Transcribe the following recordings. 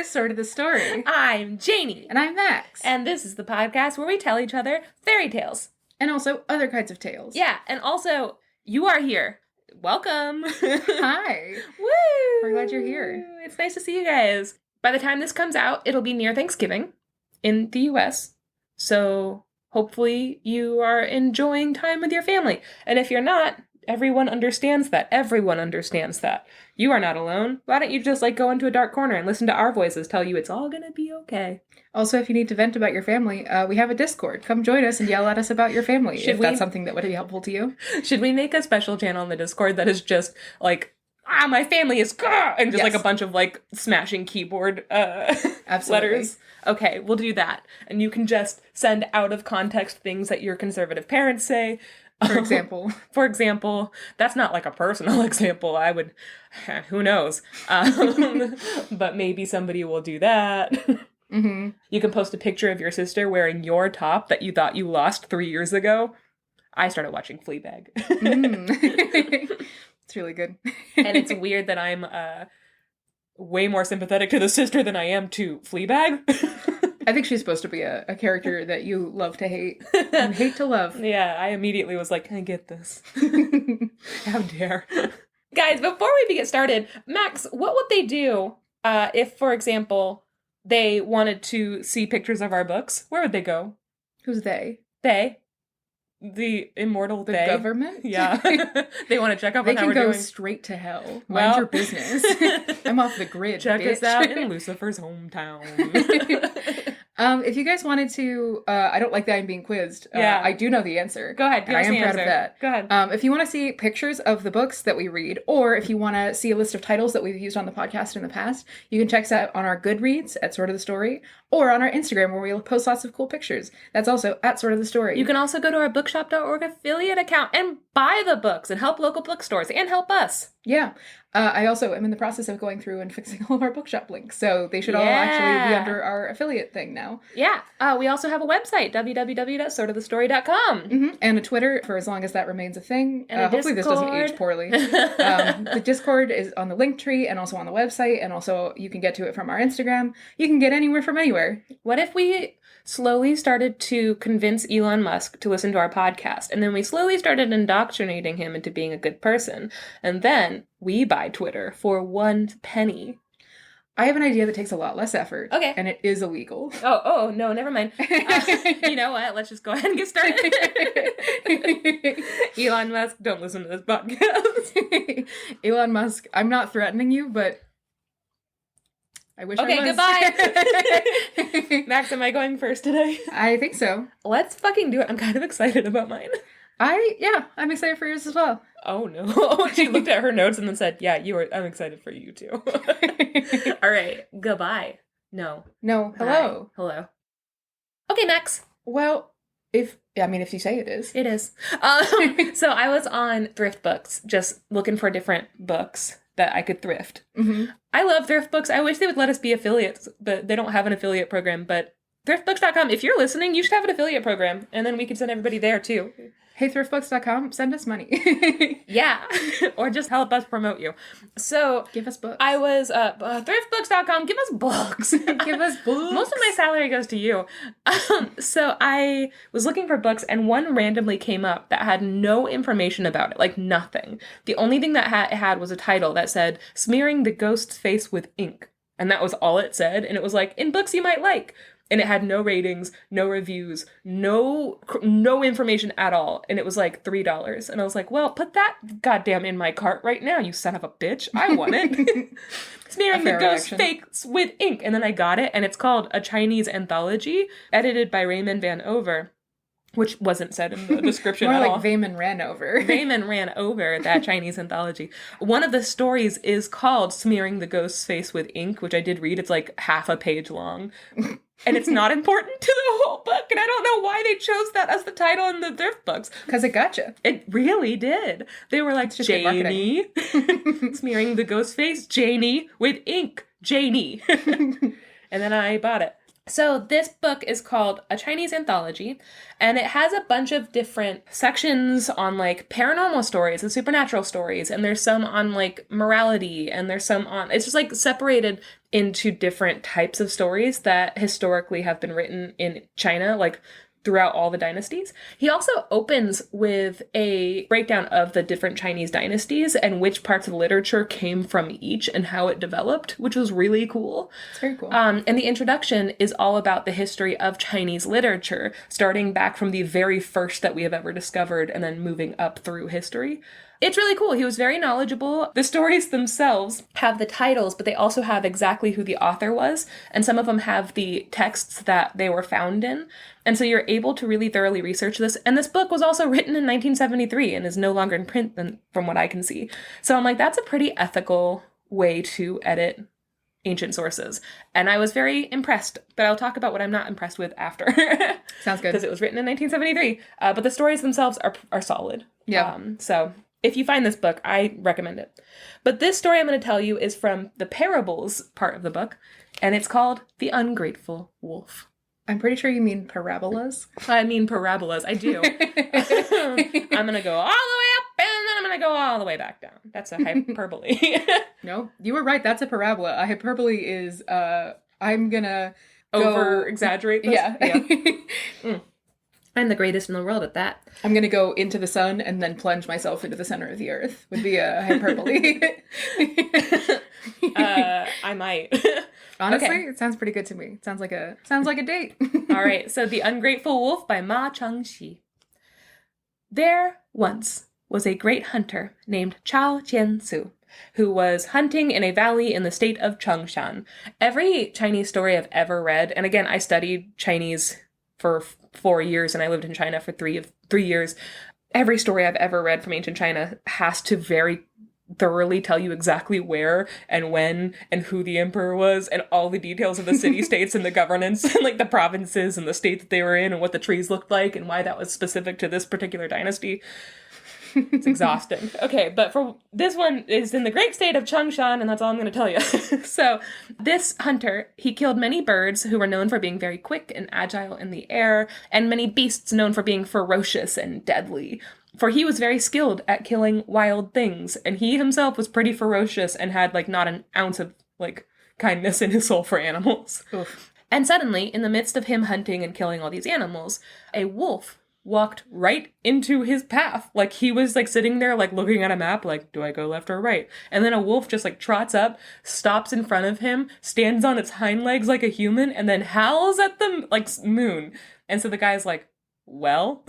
is Sort of the Story. I'm Janey. And I'm Max. And this is the podcast where we tell each other fairy tales. And also other kinds of tales. Yeah, and also, you are here. Welcome. Hi. Woo! We're glad you're here. It's nice to see you guys. By the time this comes out, it'll be near Thanksgiving in the US. So hopefully you are enjoying time with your family. And if you're not, everyone understands that. Everyone understands that. You are not alone. Why don't you just go into a dark corner and listen to our voices tell you it's all gonna be okay. Also, if you need to vent about your family, we have a Discord. Come join us and yell at us about your family if that's something that would be helpful to you. Should we make a special channel in the Discord that is just my family is and just a bunch of smashing keyboard letters? Okay, we'll do that. And you can just send out of context things that your conservative parents say. For example, that's not a personal example. I would, who knows? But maybe somebody will do that. Mm-hmm. You can post a picture of your sister wearing your top that you thought you lost 3 years ago. I started watching Fleabag. It's really good. And it's weird that I'm way more sympathetic to the sister than I am to Fleabag. I think she's supposed to be a character that you love to hate and hate to love. Yeah, I immediately was like, I get this. How dare. Guys, before we get started, Max, what would they do if, for example, they wanted to see pictures of our books? Where would they go? Who's they? They. The immortal the they. Government? Yeah. They want to check up on how we're doing. They can go straight to hell. Mind your business. I'm off the grid, Check bitch. us out in Lucifer's hometown. If you guys wanted to, I don't like that I'm being quizzed. Yeah. I do know the answer. Go ahead. And I am proud of that. Go ahead. If you want to see pictures of the books that we read, or if you want to see a list of titles that we've used on the podcast in the past, you can check us out on our Goodreads at Sort of the Story, or on our Instagram where we'll post lots of cool pictures. That's also at Sort of the Story. You can also go to our bookshop.org affiliate account and buy the books and help local bookstores and help us. Yeah. I also am in the process of going through and fixing all of our bookshop links, so they should all actually be under our affiliate thing now. Yeah. We also have a website, www.sortofthestory.com. Mm-hmm. And a Twitter, for as long as that remains a thing. And hopefully this doesn't age poorly. The Discord is on the link tree and also on the website, and also you can get to it from our Instagram. You can get anywhere from anywhere. What if we slowly started to convince Elon Musk to listen to our podcast, and then we slowly started indoctrinating him into being a good person, and then we buy Twitter for 1 penny? I have an idea that takes a lot less effort. Okay. And it is illegal. Oh, no, never mind. You know what? Let's just go ahead and get started. Elon Musk, don't listen to this podcast. Elon Musk, I'm not threatening you, but I wish I was. Okay, goodbye. Max, am I going first today? I think so. Let's fucking do it. I'm kind of excited about mine. I'm excited for yours as well. Oh no. She looked at her notes and then said, yeah, I'm excited for you too. All right. Goodbye. No. Hello. Bye. Hello. Okay, Max. Well, if you say it is. It is. So I was on Thrift Books, just looking for different books that I could thrift. Mm-hmm. I love Thrift Books. I wish they would let us be affiliates, but they don't have an affiliate program. But thriftbooks.com, if you're listening, you should have an affiliate program, and then we can send everybody there too. Hey, thriftbooks.com, send us money. Yeah, or just help us promote you. So give us books. I was thriftbooks.com, give us books. Give us books. Most of my salary goes to you. So I was looking for books, and one randomly came up that had no information about it, nothing. The only thing that it had was a title that said, Smearing the Ghost's Face with Ink. And that was all it said, and it was in books you might like. And it had no ratings, no reviews, no information at all. And it was $3. And I was like, well, put that goddamn in my cart right now, you son of a bitch. I want it. Smearing the Ghost's Face with Ink. And then I got it, and it's called A Chinese Anthology, edited by Raymond Van Over, which wasn't said in the description More at all. More Vayman ran over. Vayman ran over that Chinese anthology. One of the stories is called Smearing the Ghost's Face with Ink, which I did read. It's half a page long. And it's not important to the whole book. And I don't know why they chose that as the title in the Thrift Books. Because it gotcha. It really did. They were like, Janey. Smearing the Ghost's Face, Janey with ink. Janey. And then I bought it. So this book is called A Chinese Anthology, and it has a bunch of different sections on like paranormal stories and supernatural stories, and there's some on like morality, and there's some on, it's just like separated into different types of stories that historically have been written in China, like throughout all the dynasties. He also opens with a breakdown of the different Chinese dynasties and which parts of literature came from each and how it developed, which was really cool. It's very cool. And the introduction is all about the history of Chinese literature, starting back from the very first that we have ever discovered and then moving up through history. It's really cool. He was very knowledgeable. The stories themselves have the titles, but they also have exactly who the author was. And some of them have the texts that they were found in. And so you're able to really thoroughly research this. And this book was also written in 1973 and is no longer in print from what I can see. So I'm like, that's a pretty ethical way to edit ancient sources. And I was very impressed, but I'll talk about what I'm not impressed with after. Sounds good. Because it was written in 1973. But the stories themselves are solid. Yeah. So if you find this book, I recommend it. But this story I'm going to tell you is from the parables part of the book, and it's called The Ungrateful Wolf. I'm pretty sure you mean parabolas. I mean parabolas. I do. I'm going to go all the way up, and then I'm going to go all the way back down. That's a hyperbole. No, you were right. That's a parabola. A hyperbole is, I'm going to over-exaggerate this? Yeah. I'm the greatest in the world at that. I'm going to go into the sun and then plunge myself into the center of the earth would be a hyperbole. I might. Honestly, Okay. It sounds pretty good to me. It sounds like a date. All right, so The Ungrateful Wolf by Ma Chung-hsi. There once was a great hunter named Chao Jiansu, who was hunting in a valley in the state of Chongshan. Every Chinese story I've ever read, and again, I studied Chinese for 4 years and I lived in China for 3 years. Every story I've ever read from ancient China has to very thoroughly tell you exactly where and when and who the emperor was and all the details of the city-states and the governance and like the provinces and the state that they were in and what the trees looked like and why that was specific to this particular dynasty. It's exhausting. Okay, but for this one is in the great state of Chongshan, and that's all I'm going to tell you. So this hunter, he killed many birds who were known for being very quick and agile in the air, and many beasts known for being ferocious and deadly. For he was very skilled at killing wild things, and he himself was pretty ferocious and had like not an ounce of like kindness in his soul for animals. Oof. And suddenly, in the midst of him hunting and killing all these animals, a wolf walked right into his path. Like he was like sitting there like looking at a map like, do I go left or right? And then a wolf just like trots up, stops in front of him, stands on its hind legs like a human, and then howls at the like moon. And so the guy's like, well,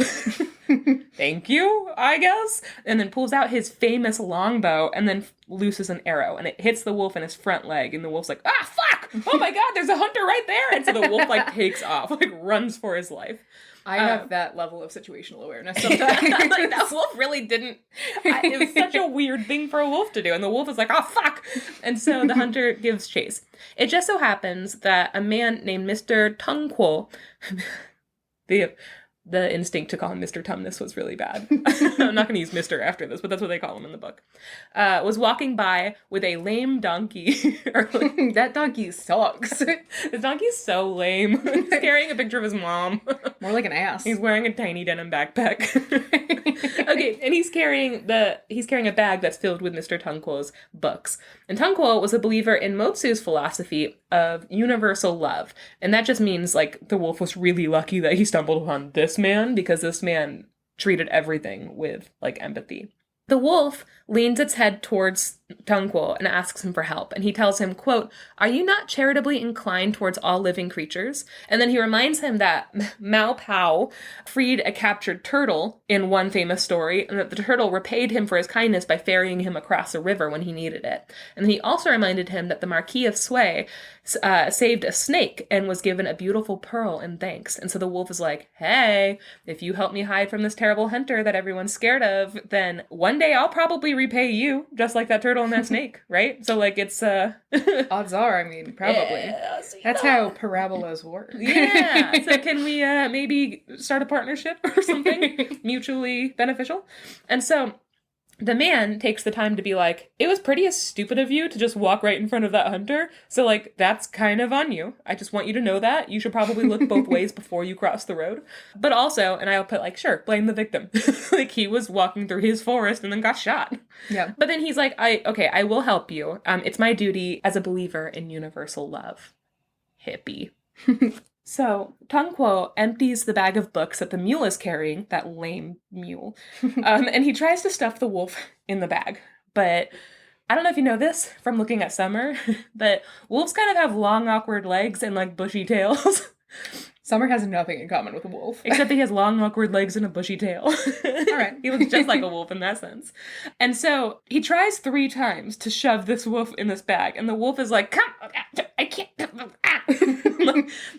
thank you, I guess. And then pulls out his famous longbow and then looses an arrow. And it hits the wolf in his front leg. And the wolf's like, ah, fuck! Oh my god, there's a hunter right there! And so the wolf like takes off, like runs for his life. I have that level of situational awareness sometimes. Like, that wolf really didn't. It was such a weird thing for a wolf to do. And the wolf is like, oh, fuck. And so the hunter gives chase. It just so happens that a man named Mr. Tung-hsi, the instinct to call him Mr. Tumnus was really bad. I'm not going to use Mr. after this, but that's what they call him in the book. Was walking by with a lame donkey. That donkey sucks. This donkey's so lame. He's carrying a picture of his mom. More like an ass. He's wearing a tiny denim backpack. Okay, and he's carrying a bag that's filled with Mr. Tung-hsi's books. And Tung-hsi was a believer in Mo-tsu's philosophy of universal love. And that just means like the wolf was really lucky that he stumbled upon this man because this man treated everything with like empathy. The wolf leans its head towards Tung-hsi and asks him for help. And he tells him, quote, "Are you not charitably inclined towards all living creatures?" And then he reminds him that Mao Pao freed a captured turtle in one famous story, and that the turtle repaid him for his kindness by ferrying him across a river when he needed it. And he also reminded him that the Marquis of Sui saved a snake and was given a beautiful pearl in thanks. And so the wolf is like, hey, if you help me hide from this terrible hunter that everyone's scared of, then one day I'll probably repay you, just like that turtle and that snake, right? So like it's odds are, I mean, probably. Yeah, that's how parabolas work. Yeah. So can we maybe start a partnership or something mutually beneficial? And so The man takes the time to be like, it was pretty stupid of you to just walk right in front of that hunter. So, like, that's kind of on you. I just want you to know that. You should probably look both ways before you cross the road. But also, and I'll put like, sure, blame the victim. Like, he was walking through his forest and then got shot. Yeah. But then he's like, I will help you. It's my duty as a believer in universal love. Hippie. So, Tung-Kwo empties the bag of books that the mule is carrying, that lame mule, and he tries to stuff the wolf in the bag. But I don't know if you know this from looking at Summer, but wolves kind of have long, awkward legs and, like, bushy tails. Summer has nothing in common with a wolf. Except that he has long, awkward legs and a bushy tail. All right. He looks just like a wolf in that sense. And so he tries 3 times to shove this wolf in this bag, and the wolf is like, come, I can't.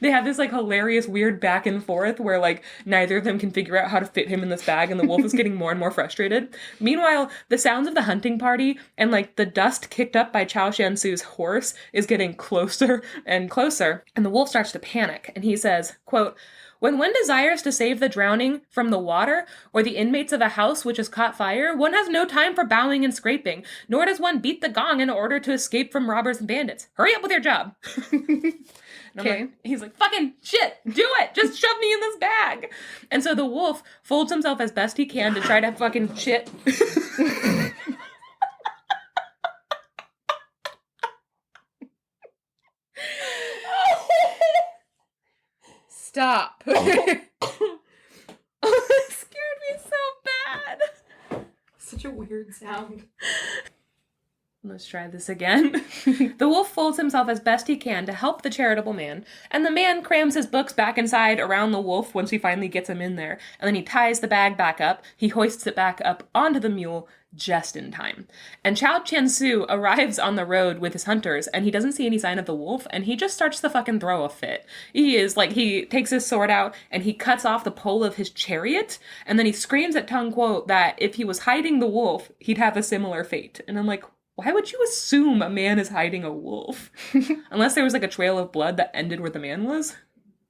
They have this, like, hilarious, weird back and forth where, like, neither of them can figure out how to fit him in this bag, and the wolf is getting more and more frustrated. Meanwhile, the sounds of the hunting party and, like, the dust kicked up by Chao Shan-su's horse is getting closer and closer, and the wolf starts to panic, and he says, quote, when one desires to save the drowning from the water or the inmates of a house which has caught fire, one has no time for bowing and scraping, nor does one beat the gong in order to escape from robbers and bandits. Hurry up with your job. Okay. He's like, fucking shit, do it. Just shove me in this bag. And so the wolf folds himself as best he can to try to fucking shit. Stop. Oh, it scared me so bad. Such a weird sound. Let's try this again. The wolf folds himself as best he can to help the charitable man, and the man crams his books back inside around the wolf once he finally gets him in there, and then he ties the bag back up, he hoists it back up onto the mule just in time. And Chao Chen-su arrives on the road with his hunters, and he doesn't see any sign of the wolf, and he just starts to fucking throw a fit. He takes his sword out, and he cuts off the pole of his chariot, and then he screams at Tung-Kwo that if he was hiding the wolf, he'd have a similar fate. And I'm like, why would you assume a man is hiding a wolf? Unless there was, like, a trail of blood that ended where the man was.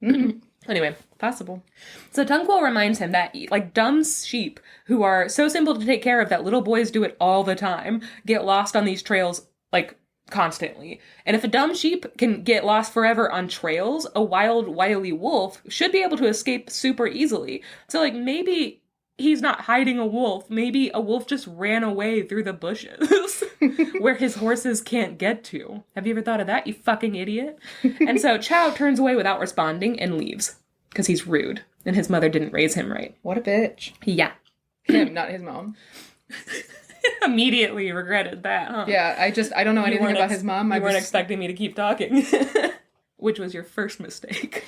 Mm-hmm. Anyway, possible. So Tung-Kwo reminds him that, like, dumb sheep who are so simple to take care of that little boys do it all the time get lost on these trails, like, constantly. And if a dumb sheep can get lost forever on trails, a wild, wily wolf should be able to escape super easily. So, like, maybe he's not hiding a wolf. Maybe a wolf just ran away through the bushes where his horses can't get to. Have you ever thought of that, you fucking idiot? And so Chao turns away without responding and leaves because he's rude and his mother didn't raise him right. What a bitch. Yeah. Him, not his mom. Immediately regretted that, huh? Yeah, I don't know anything about his mom. You weren't expecting me to keep talking. Which was your first mistake.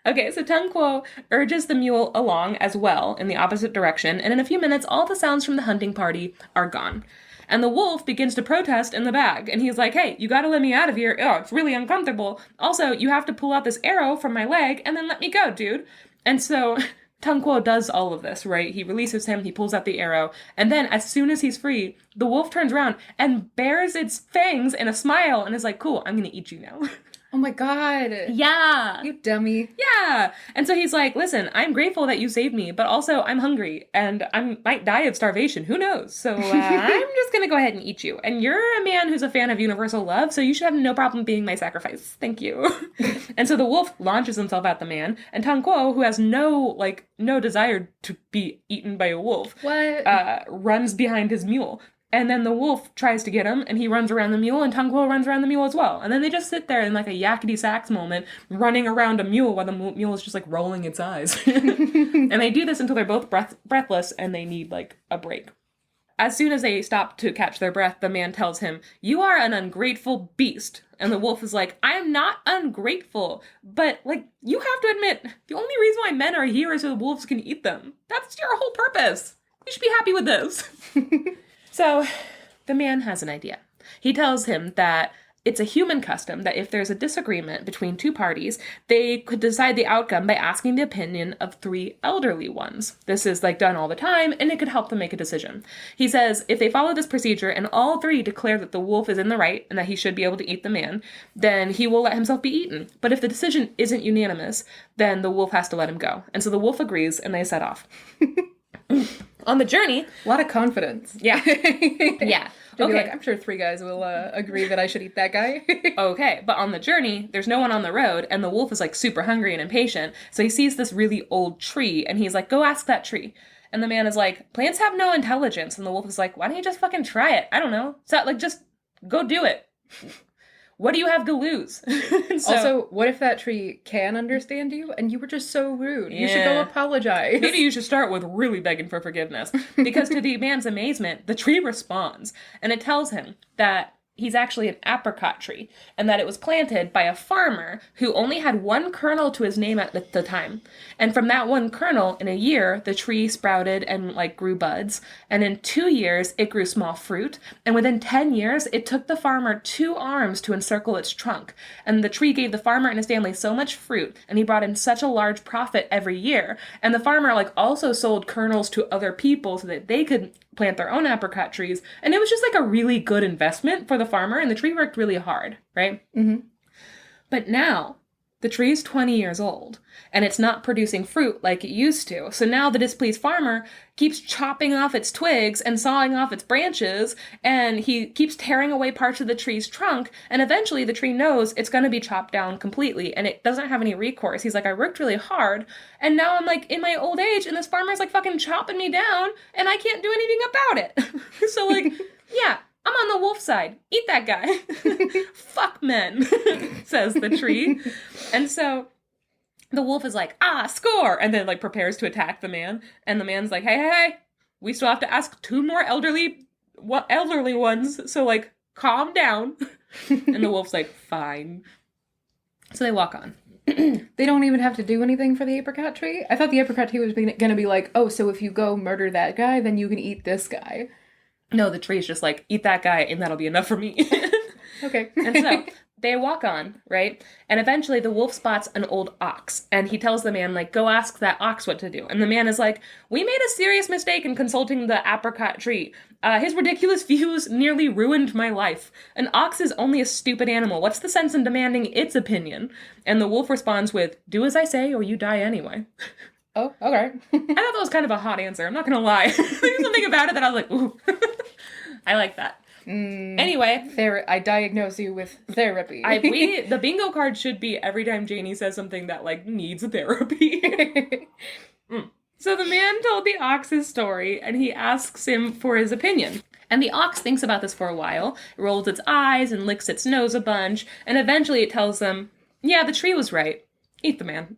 Okay, so Tung-Kwo urges the mule along as well in the opposite direction, and in a few minutes, all the sounds from the hunting party are gone. And the wolf begins to protest in the bag, and he's like, hey, you gotta let me out of here. Oh, it's really uncomfortable. Also, you have to pull out this arrow from my leg and then let me go, dude. And so Tung-Kwo does all of this, right? He releases him, he pulls out the arrow, and then as soon as he's free, the wolf turns around and bares its fangs in a smile and is like, cool, I'm gonna eat you now. Oh my god. Yeah. You dummy. Yeah. And so he's like, listen, I'm grateful that you saved me, but also I'm hungry and I might die of starvation. Who knows? So I'm just going to go ahead and eat you. And you're a man who's a fan of universal love, so you should have no problem being my sacrifice. Thank you. And so the wolf launches himself at the man, and Tung-Kwo, who has no desire to be eaten by a wolf, runs behind his mule. And then the wolf tries to get him, and he runs around the mule, and Tung-Kwo runs around the mule as well. And then they just sit there in, like, a yakety-sax moment, running around a mule while the mule is just, like, rolling its eyes. And they do this until they're both breathless, and they need, like, a break. As soon as they stop to catch their breath, the man tells him, you are an ungrateful beast. And the wolf is like, I am not ungrateful, but, like, you have to admit, the only reason why men are here is so the wolves can eat them. That's your whole purpose. You should be happy with this. So, the man has an idea. He tells him that it's a human custom that if there's a disagreement between two parties, they could decide the outcome by asking the opinion of 3 elderly ones. This is, like, done all the time, and it could help them make a decision. He says if they follow this procedure and all 3 declare that the wolf is in the right and that he should be able to eat the man, then he will let himself be eaten. But if the decision isn't unanimous, then the wolf has to let him go. And so the wolf agrees, and they set off. On the journey... A lot of confidence. Yeah. Yeah. To be like, I'm sure 3 guys will agree that I should eat that guy. Okay, but on the journey, there's no one on the road, and the wolf is, like, super hungry and impatient, so he sees this really old tree, and he's like, go ask that tree. And the man is like, plants have no intelligence, and the wolf is like, why don't you just fucking try it? I don't know. So, like, just go do it. What do you have to lose? Also, what if that tree can understand you and you were just so rude? You should go apologize. Maybe you should start with really begging for forgiveness. Because to the man's amazement, the tree responds. And it tells him that he's actually an apricot tree. And that it was planted by a farmer who only had 1 kernel to his name at the time. And from that 1 kernel, in a year, the tree sprouted and, like, grew buds. And in 2 years, it grew small fruit. And within 10 years, it took the farmer 2 arms to encircle its trunk. And the tree gave the farmer and his family so much fruit, and he brought in such a large profit every year. And the farmer, like, also sold kernels to other people so that they could plant their own apricot trees. And it was just, like, a really good investment for the farmer, and the tree worked really hard, right? Mm-hmm. But now, the tree is 20 years old, and it's not producing fruit like it used to. So now the displeased farmer keeps chopping off its twigs and sawing off its branches, and he keeps tearing away parts of the tree's trunk, and eventually the tree knows it's going to be chopped down completely, and it doesn't have any recourse. He's like, I worked really hard, and now I'm, like, in my old age, and this farmer's, like, fucking chopping me down, and I can't do anything about it. So, like, yeah, I'm on the wolf side. Eat that guy. Fuck men, says the tree. And so the wolf is like, score! And then, like, prepares to attack the man. And the man's like, hey, we still have to ask 2 more elderly ones, so, like, calm down. And the wolf's like, fine. So they walk on. They don't even have to do anything for the apricot tree? I thought the apricot tree was going to be like, oh, so if you go murder that guy, then you can eat this guy. No, the tree's just like, eat that guy, and that'll be enough for me. Okay. And so they walk on, right? And eventually the wolf spots an old ox, and he tells the man, like, go ask that ox what to do. And the man is like, we made a serious mistake in consulting the apricot tree. His ridiculous views nearly ruined my life. An ox is only a stupid animal. What's the sense in demanding its opinion? And the wolf responds with, do as I say or you die anyway. Oh, okay. I thought that was kind of a hot answer. I'm not going to lie. There's something about it that I was like, ooh. I like that. Anyway. I diagnose you with therapy. The bingo card should be every time Janey says something that, like, needs therapy. So the man told the ox his story, and he asks him for his opinion. And the ox thinks about this for a while, rolls its eyes and licks its nose a bunch, and eventually it tells them, yeah, the tree was right. Eat the man.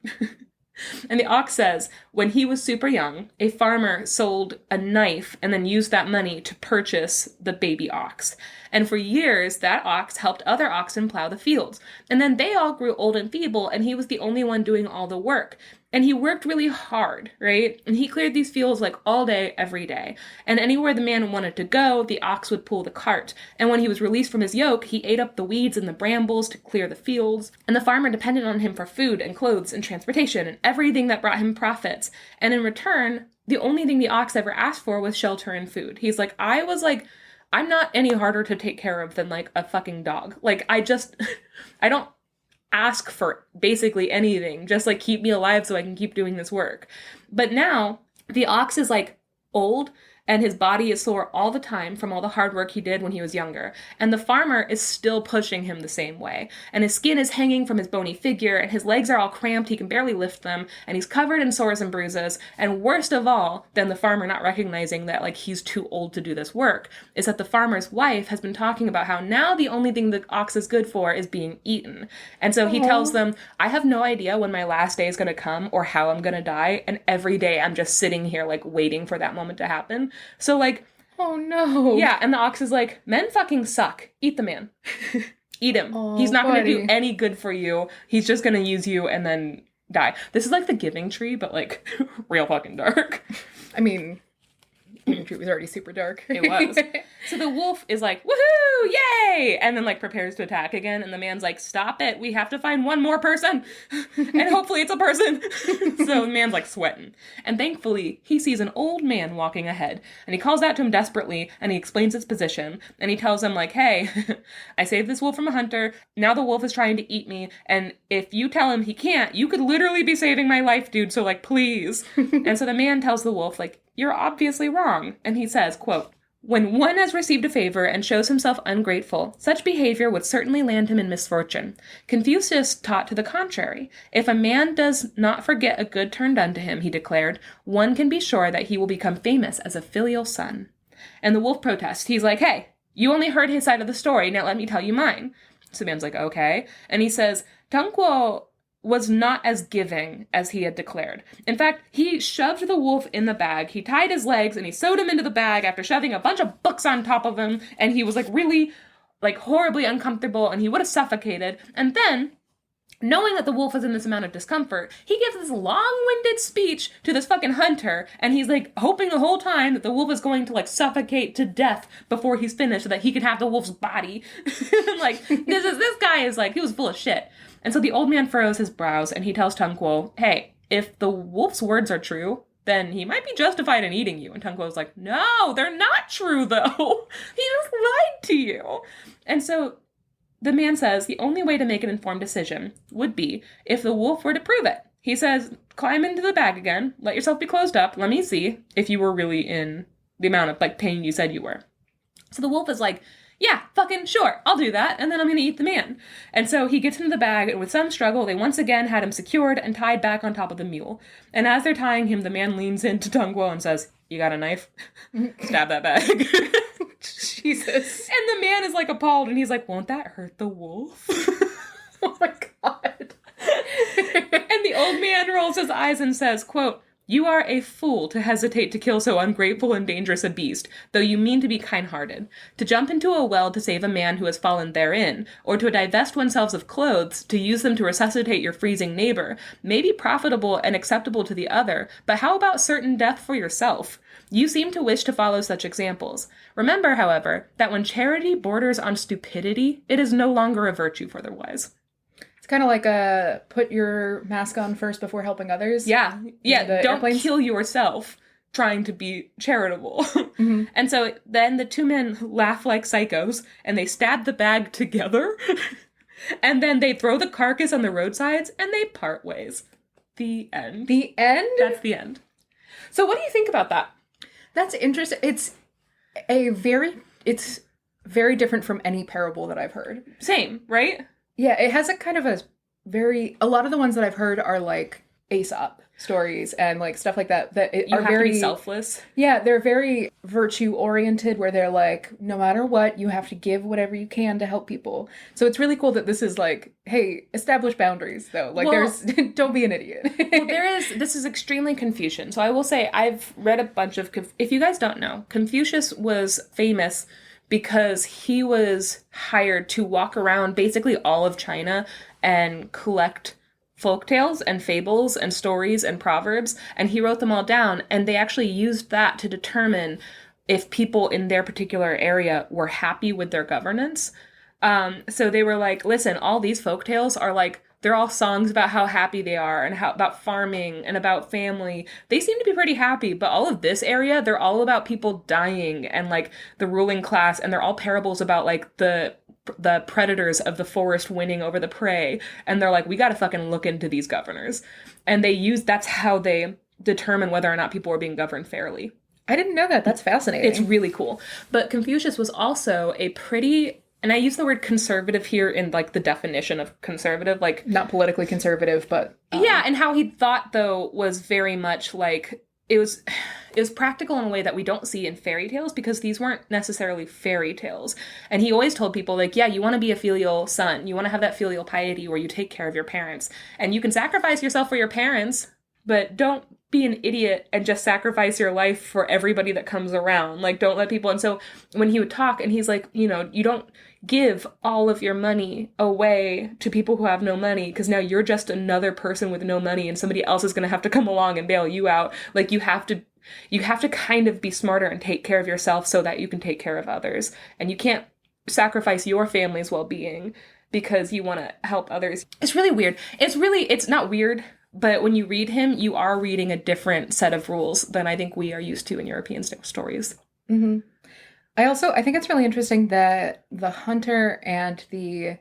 And the ox says, when he was super young, a farmer sold a knife and then used that money to purchase the baby ox. And for years, that ox helped other oxen plow the fields. And then they all grew old and feeble, and he was the only one doing all the work. And he worked really hard, right? And he cleared these fields, like, all day, every day. And anywhere the man wanted to go, the ox would pull the cart. And when he was released from his yoke, he ate up the weeds and the brambles to clear the fields. And the farmer depended on him for food and clothes and transportation and everything that brought him profits. And in return, the only thing the ox ever asked for was shelter and food. He's like, I'm not any harder to take care of than, like, a fucking dog. Like, I don't ask for basically anything. Just, like, keep me alive so I can keep doing this work. But now, the ox is, like, old, and his body is sore all the time from all the hard work he did when he was younger. And the farmer is still pushing him the same way. And his skin is hanging from his bony figure, and his legs are all cramped, he can barely lift them, and he's covered in sores and bruises. And worst of all, than the farmer not recognizing that, like, he's too old to do this work, is that the farmer's wife has been talking about how now the only thing the ox is good for is being eaten. And so he tells them, I have no idea when my last day is going to come or how I'm going to die, and every day I'm just sitting here, like, waiting for that moment to happen. So, like... Oh, no. Yeah, and the ox is like, men fucking suck. Eat the man. Eat him. Oh, he's not going to do buddy. any good for you. He's just going to use you and then die. This is like the Giving Tree, but, like, real fucking dark. I mean, it was already super dark. It was. So the wolf is like, woohoo, yay! And then, like, prepares to attack again. And the man's like, stop it. We have to find one more person. And hopefully it's a person. So the man's, like, sweating. And thankfully, he sees an old man walking ahead. And he calls out to him desperately. And he explains its position. And he tells him, like, hey, I saved this wolf from a hunter. Now the wolf is trying to eat me. And if you tell him he can't, you could literally be saving my life, dude. So, like, please. And so the man tells the wolf, like, you're obviously wrong. And he says, quote, when one has received a favor and shows himself ungrateful, such behavior would certainly land him in misfortune. Confucius taught to the contrary. If a man does not forget a good turn done to him, he declared, one can be sure that he will become famous as a filial son. And the wolf protests. He's like, hey, you only heard his side of the story, now let me tell you mine. So the man's like, okay. And he says, Tungguo was not as giving as he had declared. In fact, he shoved the wolf in the bag, he tied his legs, and he sewed him into the bag after shoving a bunch of books on top of him, and he was like really, like horribly uncomfortable, and he would have suffocated. And then, knowing that the wolf was in this amount of discomfort, he gives this long-winded speech to this fucking hunter, and he's like hoping the whole time that the wolf is going to like suffocate to death before he's finished so that he can have the wolf's body. Like, this guy is like, he was full of shit. And so the old man furrows his brows and he tells Tungguo, hey, if the wolf's words are true, then he might be justified in eating you. And Tungguo's like, no, they're not true though. He just lied to you. And so the man says the only way to make an informed decision would be if the wolf were to prove it. He says, climb into the bag again, let yourself be closed up, let me see if you were really in the amount of like pain you said you were. So the wolf is like, yeah, fucking sure, I'll do that, and then I'm gonna eat the man. And so he gets into the bag, and with some struggle, they once again had him secured and tied back on top of the mule. And as they're tying him, the man leans into Tungguo and says, you got a knife? Stab that bag. Jesus. And the man is like appalled, and he's like, won't that hurt the wolf? Oh my god. And the old man rolls his eyes and says, quote, you are a fool to hesitate to kill so ungrateful and dangerous a beast, though you mean to be kind-hearted. To jump into a well to save a man who has fallen therein, or to divest oneself of clothes to use them to resuscitate your freezing neighbor, may be profitable and acceptable to the other, but how about certain death for yourself? You seem to wish to follow such examples. Remember, however, that when charity borders on stupidity, it is no longer a virtue for the wise. Kind of like a put your mask on first before helping others. Yeah. Don't airplanes. Kill yourself trying to be charitable. Mm-hmm. And so then the two men laugh like psychos and they stab the bag together. And then they throw the carcass on the roadsides and they part ways. The end. The end? That's the end. So what do you think about that? That's interesting. It's very different from any parable that I've heard. Same, right? Yeah, it has a kind of a lot of the ones that I've heard are like Aesop stories and like stuff like that You are have very to be selfless. Yeah, they're very virtue oriented where they're like, no matter what, you have to give whatever you can to help people. So it's really cool that this is like, hey, establish boundaries though. Like don't be an idiot. This is extremely Confucian. So I will say I've read a bunch of, if you guys don't know, Confucius was famous because he was hired to walk around basically all of China and collect folktales and fables and stories and proverbs, and he wrote them all down, and they actually used that to determine if people in their particular area were happy with their governance. So they were like, listen, all these folktales are like, they're all songs about how happy they are and about farming and about family. They seem to be pretty happy, but all of this area, they're all about people dying and like the ruling class, and they're all parables about like the predators of the forest winning over the prey. And they're like, we gotta fucking look into these governors. And that's how they determine whether or not people are being governed fairly. I didn't know that. That's fascinating. It's really cool. But Confucius was also a pretty... And I use the word conservative here in, like, the definition of conservative, like... Not politically conservative, but... Yeah, and how he thought, though, was very much, like... It was practical in a way that we don't see in fairy tales, because these weren't necessarily fairy tales. And he always told people, like, yeah, you want to be a filial son. You want to have that filial piety where you take care of your parents. And you can sacrifice yourself for your parents, but don't be an idiot and just sacrifice your life for everybody that comes around. Like, don't let people... And so when he would talk, and he's like, you know, you don't give all of your money away to people who have no money, because now you're just another person with no money, and somebody else is going to have to come along and bail you out. Like, you have to kind of be smarter and take care of yourself so that you can take care of others. And you can't sacrifice your family's well-being because you want to help others. It's really weird. It's not weird, but when you read him, you are reading a different set of rules than I think we are used to in European stories. Mm-hmm. I think it's really interesting that the hunter and the...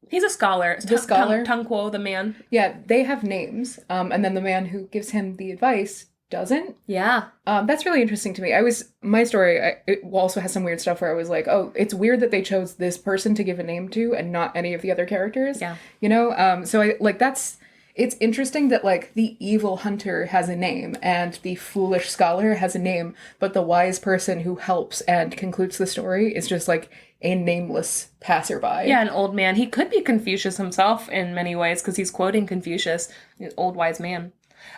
He's a scholar. The scholar? Tungguo, the man. Yeah, they have names. And then the man who gives him the advice doesn't. Yeah. That's really interesting to me. My story, it also has some weird stuff where I was like, oh, it's weird that they chose this person to give a name to and not any of the other characters. Yeah. You know? So it's interesting that, like, the evil hunter has a name and the foolish scholar has a name, but the wise person who helps and concludes the story is just, like, a nameless passerby. Yeah, an old man. He could be Confucius himself in many ways because he's quoting Confucius, an old wise man.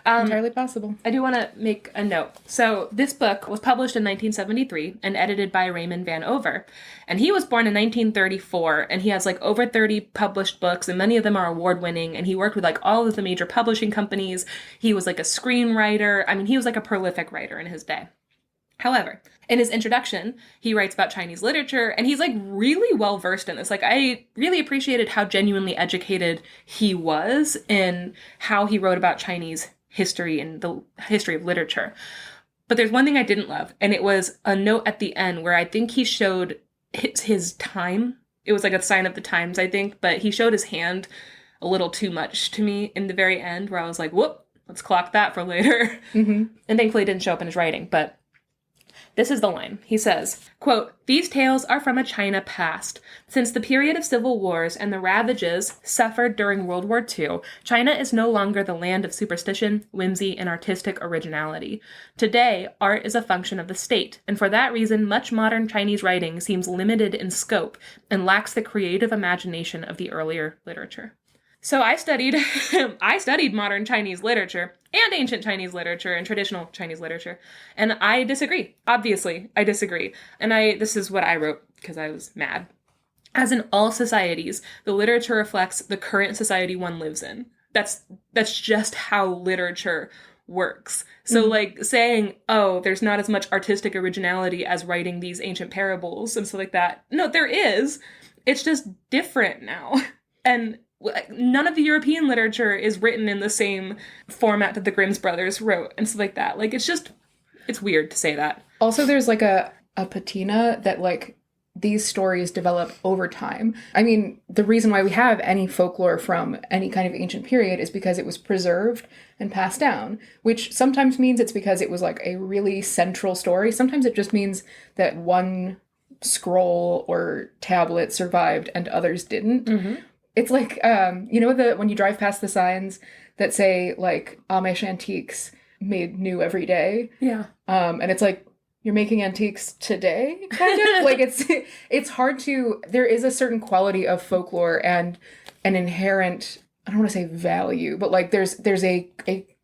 Entirely possible. I do want to make a note. So this book was published in 1973 and edited by Raymond Van Over. And he was born in 1934, and he has like over 30 published books, and many of them are award-winning, and he worked with like all of the major publishing companies. He was like a screenwriter. I mean, he was like a prolific writer in his day. However, in his introduction, he writes about Chinese literature, and he's like really well versed in this. Like, I really appreciated how genuinely educated he was in how he wrote about Chinese history and the history of literature. But there's one thing I didn't love, and it was a note at the end where I think he showed his time. It was like a sign of the times, I think, but he showed his hand a little too much to me in the very end, where I was like, whoop, let's clock that for later. Mm-hmm. And thankfully it didn't show up in his writing, but this is the line. He says, quote, "These tales are from a China past. Since the period of civil wars and the ravages suffered during World War II, China is no longer the land of superstition, whimsy, and artistic originality. Today, art is a function of the state, and for that reason, much modern Chinese writing seems limited in scope and lacks the creative imagination of the earlier literature." So I studied modern Chinese literature and ancient Chinese literature and traditional Chinese literature. And I disagree. Obviously, I disagree. And this is what I wrote because I was mad. As in all societies, the literature reflects the current society one lives in. That's just how literature works. So like saying, oh, there's not as much artistic originality as writing these ancient parables and stuff like that. No, there is. It's just different now. And none of the European literature is written in the same format that the Grimm's brothers wrote and stuff like that. Like, it's weird to say that. Also, there's like a patina that, like, these stories develop over time. I mean, the reason why we have any folklore from any kind of ancient period is because it was preserved and passed down, which sometimes means it's because it was like a really central story. Sometimes it just means that one scroll or tablet survived and others didn't. Mm-hmm. It's like, when you drive past the signs that say, like, Amish antiques made new every day. Yeah. And it's like, you're making antiques today, kind of? Like, it's hard to... There is a certain quality of folklore and an inherent, I don't want to say value, but, like, there's a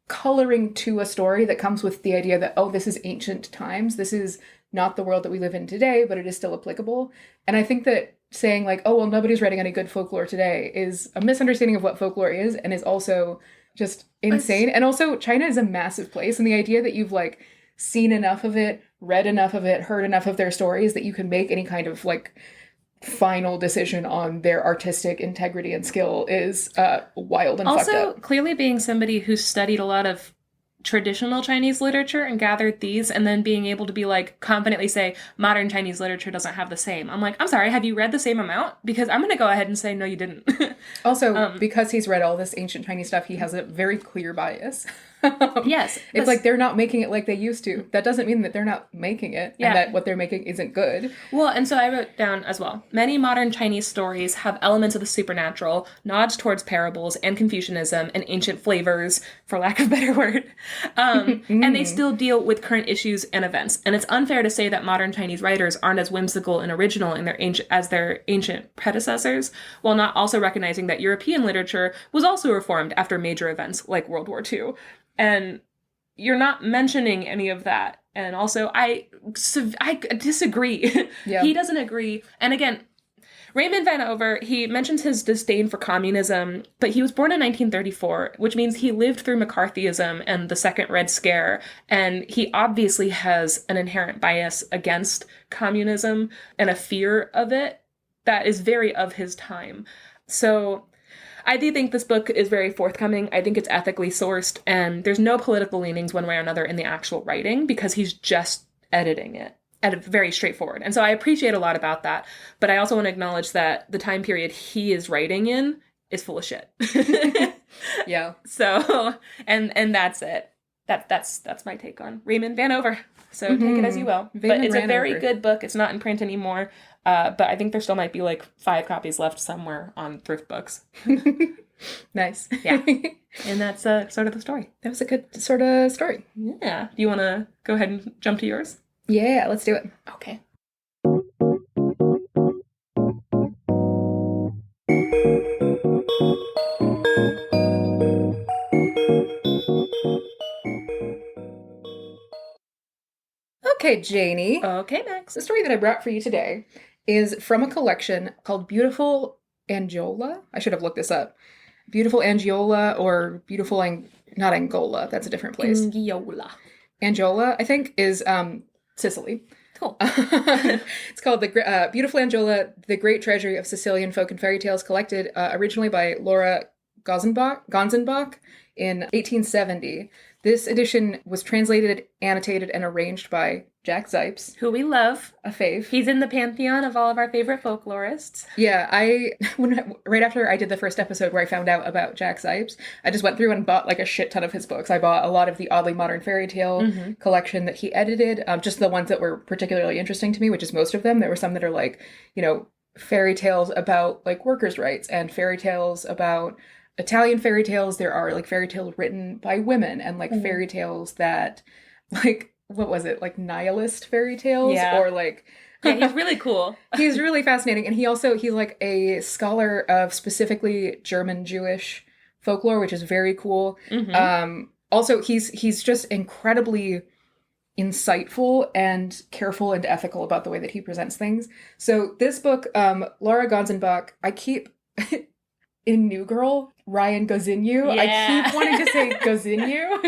coloring to a story that comes with the idea that, oh, this is ancient times. This is not the world that we live in today, but it is still applicable. And I think that saying, like, oh, well, nobody's writing any good folklore today is a misunderstanding of what folklore is and is also just insane. And also, China is a massive place, and the idea that you've, like, seen enough of it, read enough of it, heard enough of their stories that you can make any kind of, like, final decision on their artistic integrity and skill is wild and fucked up. Also, clearly being somebody who studied a lot of traditional Chinese literature and gathered these, and then being able to be like confidently say modern Chinese literature doesn't have the same. I'm like, I'm sorry, have you read the same amount? Because I'm going to go ahead and say no, you didn't. Also, because he's read all this ancient Chinese stuff, he has a very clear bias. Yes. It's like they're not making it like they used to. That doesn't mean that they're not making it and that what they're making isn't good. Well, and so I wrote down as well, many modern Chinese stories have elements of the supernatural, nods towards parables and Confucianism and ancient flavors, for lack of a better word. And they still deal with current issues and events. And it's unfair to say that modern Chinese writers aren't as whimsical and original in their ancient predecessors, while not also recognizing that European literature was also reformed after major events like World War II. And you're not mentioning any of that. And also, I disagree. Yeah. He doesn't agree. And again, Raymond Van Over, he mentions his disdain for communism, but he was born in 1934, which means he lived through McCarthyism and the Second Red Scare, and he obviously has an inherent bias against communism and a fear of it that is very of his time. So I do think this book is very forthcoming. I think it's ethically sourced, and there's no political leanings one way or another in the actual writing because he's just editing it at a very straightforward. And so I appreciate a lot about that, but I also want to acknowledge that the time period he is writing in is full of shit. Yeah. So, and that's it. That's my take on Raymond Vanover. So take it as you will. But it's a very good book. It's not in print anymore. But I think there still might be like 5 copies left somewhere on thrift books. Nice. Yeah. And that's sort of the story. That was a good sort of story. Yeah. Do you want to go ahead and jump to yours? Yeah, let's do it. Okay. Okay, Janey. Okay, Max. The story that I brought for you today is from a collection called Beautiful Angiola. I should have looked this up. Beautiful Angiola or not Angola. That's a different place. Angiola, I think, is Sicily. Cool. It's called the Beautiful Angiola, The Great Treasury of Sicilian Folk and Fairy Tales, collected originally by Laura Gonzenbach in 1870. This edition was translated, annotated, and arranged by Jack Zipes. Who we love. A fave. He's in the pantheon of all of our favorite folklorists. Yeah, right after I did the first episode where I found out about Jack Zipes, I just went through and bought like a shit ton of his books. I bought a lot of the Oddly Modern Fairy Tale collection that he edited, just the ones that were particularly interesting to me, which is most of them. There were some that are like, fairy tales about like workers' rights and fairy tales about Italian fairy tales. There are like fairy tales written by women and like fairy tales that like, what was it? Like nihilist fairy tales or like... Yeah, he's really cool. He's really fascinating. And he's like a scholar of specifically German Jewish folklore, which is very cool. Also, he's just incredibly insightful and careful and ethical about the way that he presents things. So this book, Laura Gonzenbach, I keep... in New Girl, Ryan Gozinyu. Yeah. I keep wanting to say Gozinyu.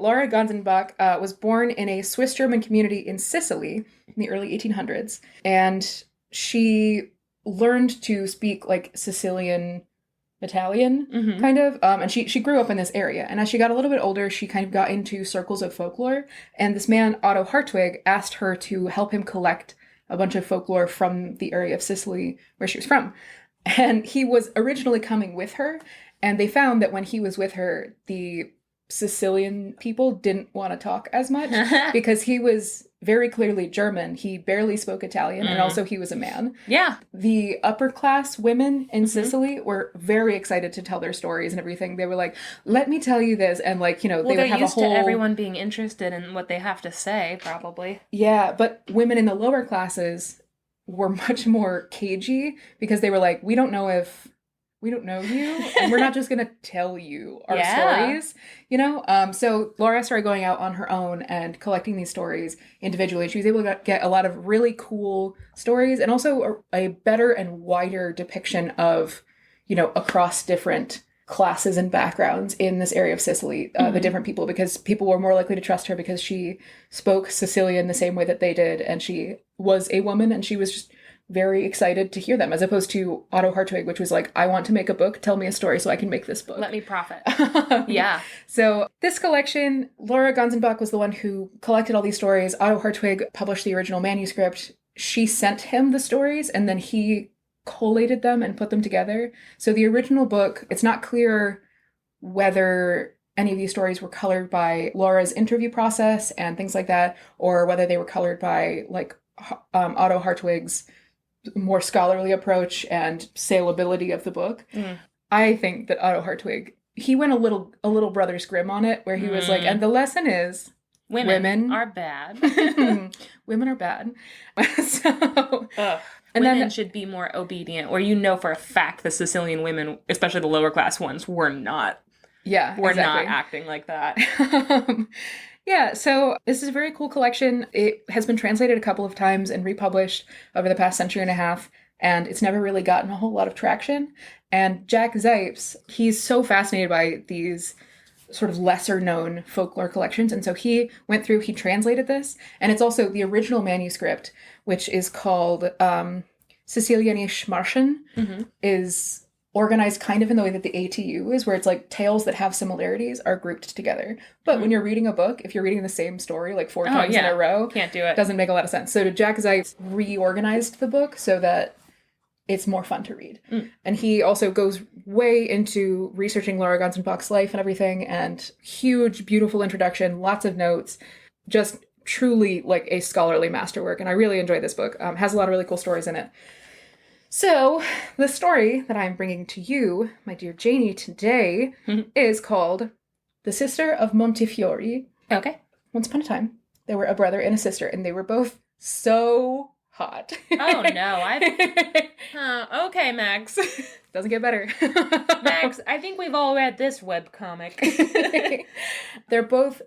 Laura Gonzenbach was born in a Swiss-German community in Sicily in the early 1800s. And she learned to speak like Sicilian Italian, kind of. And she grew up in this area. And as she got a little bit older, she kind of got into circles of folklore. And this man, Otto Hartwig, asked her to help him collect a bunch of folklore from the area of Sicily where she was from. And he was originally coming with her, and they found that when he was with her, the Sicilian people didn't want to talk as much because he was very clearly German. He barely spoke Italian, and also he was a man. Yeah. The upper class women in Sicily were very excited to tell their stories and everything. They were like, let me tell you this. And like, they would have a whole... to everyone being interested in what they have to say, probably. Yeah, but women in the lower classes were much more cagey because they were like, we don't know you, and we're not just going to tell you our stories, So Laura started going out on her own and collecting these stories individually. She was able to get a lot of really cool stories and also a better and wider depiction of, across different classes and backgrounds in this area of Sicily, the different people, because people were more likely to trust her because she spoke Sicilian the same way that they did, and she was a woman, and she was just very excited to hear them, as opposed to Otto Hartwig, which was like, I want to make a book, tell me a story so I can make this book. Let me profit. Yeah. So this collection, Laura Gonzenbach was the one who collected all these stories. Otto Hartwig published the original manuscript. She sent him the stories, and then he collated them and put them together. So the original book, it's not clear whether any of these stories were colored by Laura's interview process and things like that, or whether they were colored by like Otto Hartwig's more scholarly approach and saleability of the book. I think that Otto Hartwig, he went a little Brothers Grimm on it, where he was like, and the lesson is women are bad. Women are bad. So and women should be more obedient, or for a fact the Sicilian women, especially the lower class ones, were not. Yeah, We're not acting like that. Yeah, so this is a very cool collection. It has been translated a couple of times and republished over the past century and a half, and it's never really gotten a whole lot of traction. And Jack Zipes, he's so fascinated by these sort of lesser-known folklore collections, and so he went through, he translated this, and it's also the original manuscript, which is called Sicilianische Märchen, is organized kind of in the way that the ATU is, where it's like tales that have similarities are grouped together. But when you're reading a book, if you're reading the same story like 4 times in a row, can't do it. Doesn't make a lot of sense. So Jack Zipes reorganized the book so that it's more fun to read. And he also goes way into researching Laura Gonson Bach's life and everything, and huge, beautiful introduction, lots of notes, just truly like a scholarly masterwork. And I really enjoyed this book. Has a lot of really cool stories in it. So the story that I'm bringing to you, my dear Janey, today is called The Sister of Montefiore. Okay. Once upon a time, there were a brother and a sister, and they were both so hot. Oh no, okay, Max. Doesn't get better. Max, I think we've all read this webcomic. They're both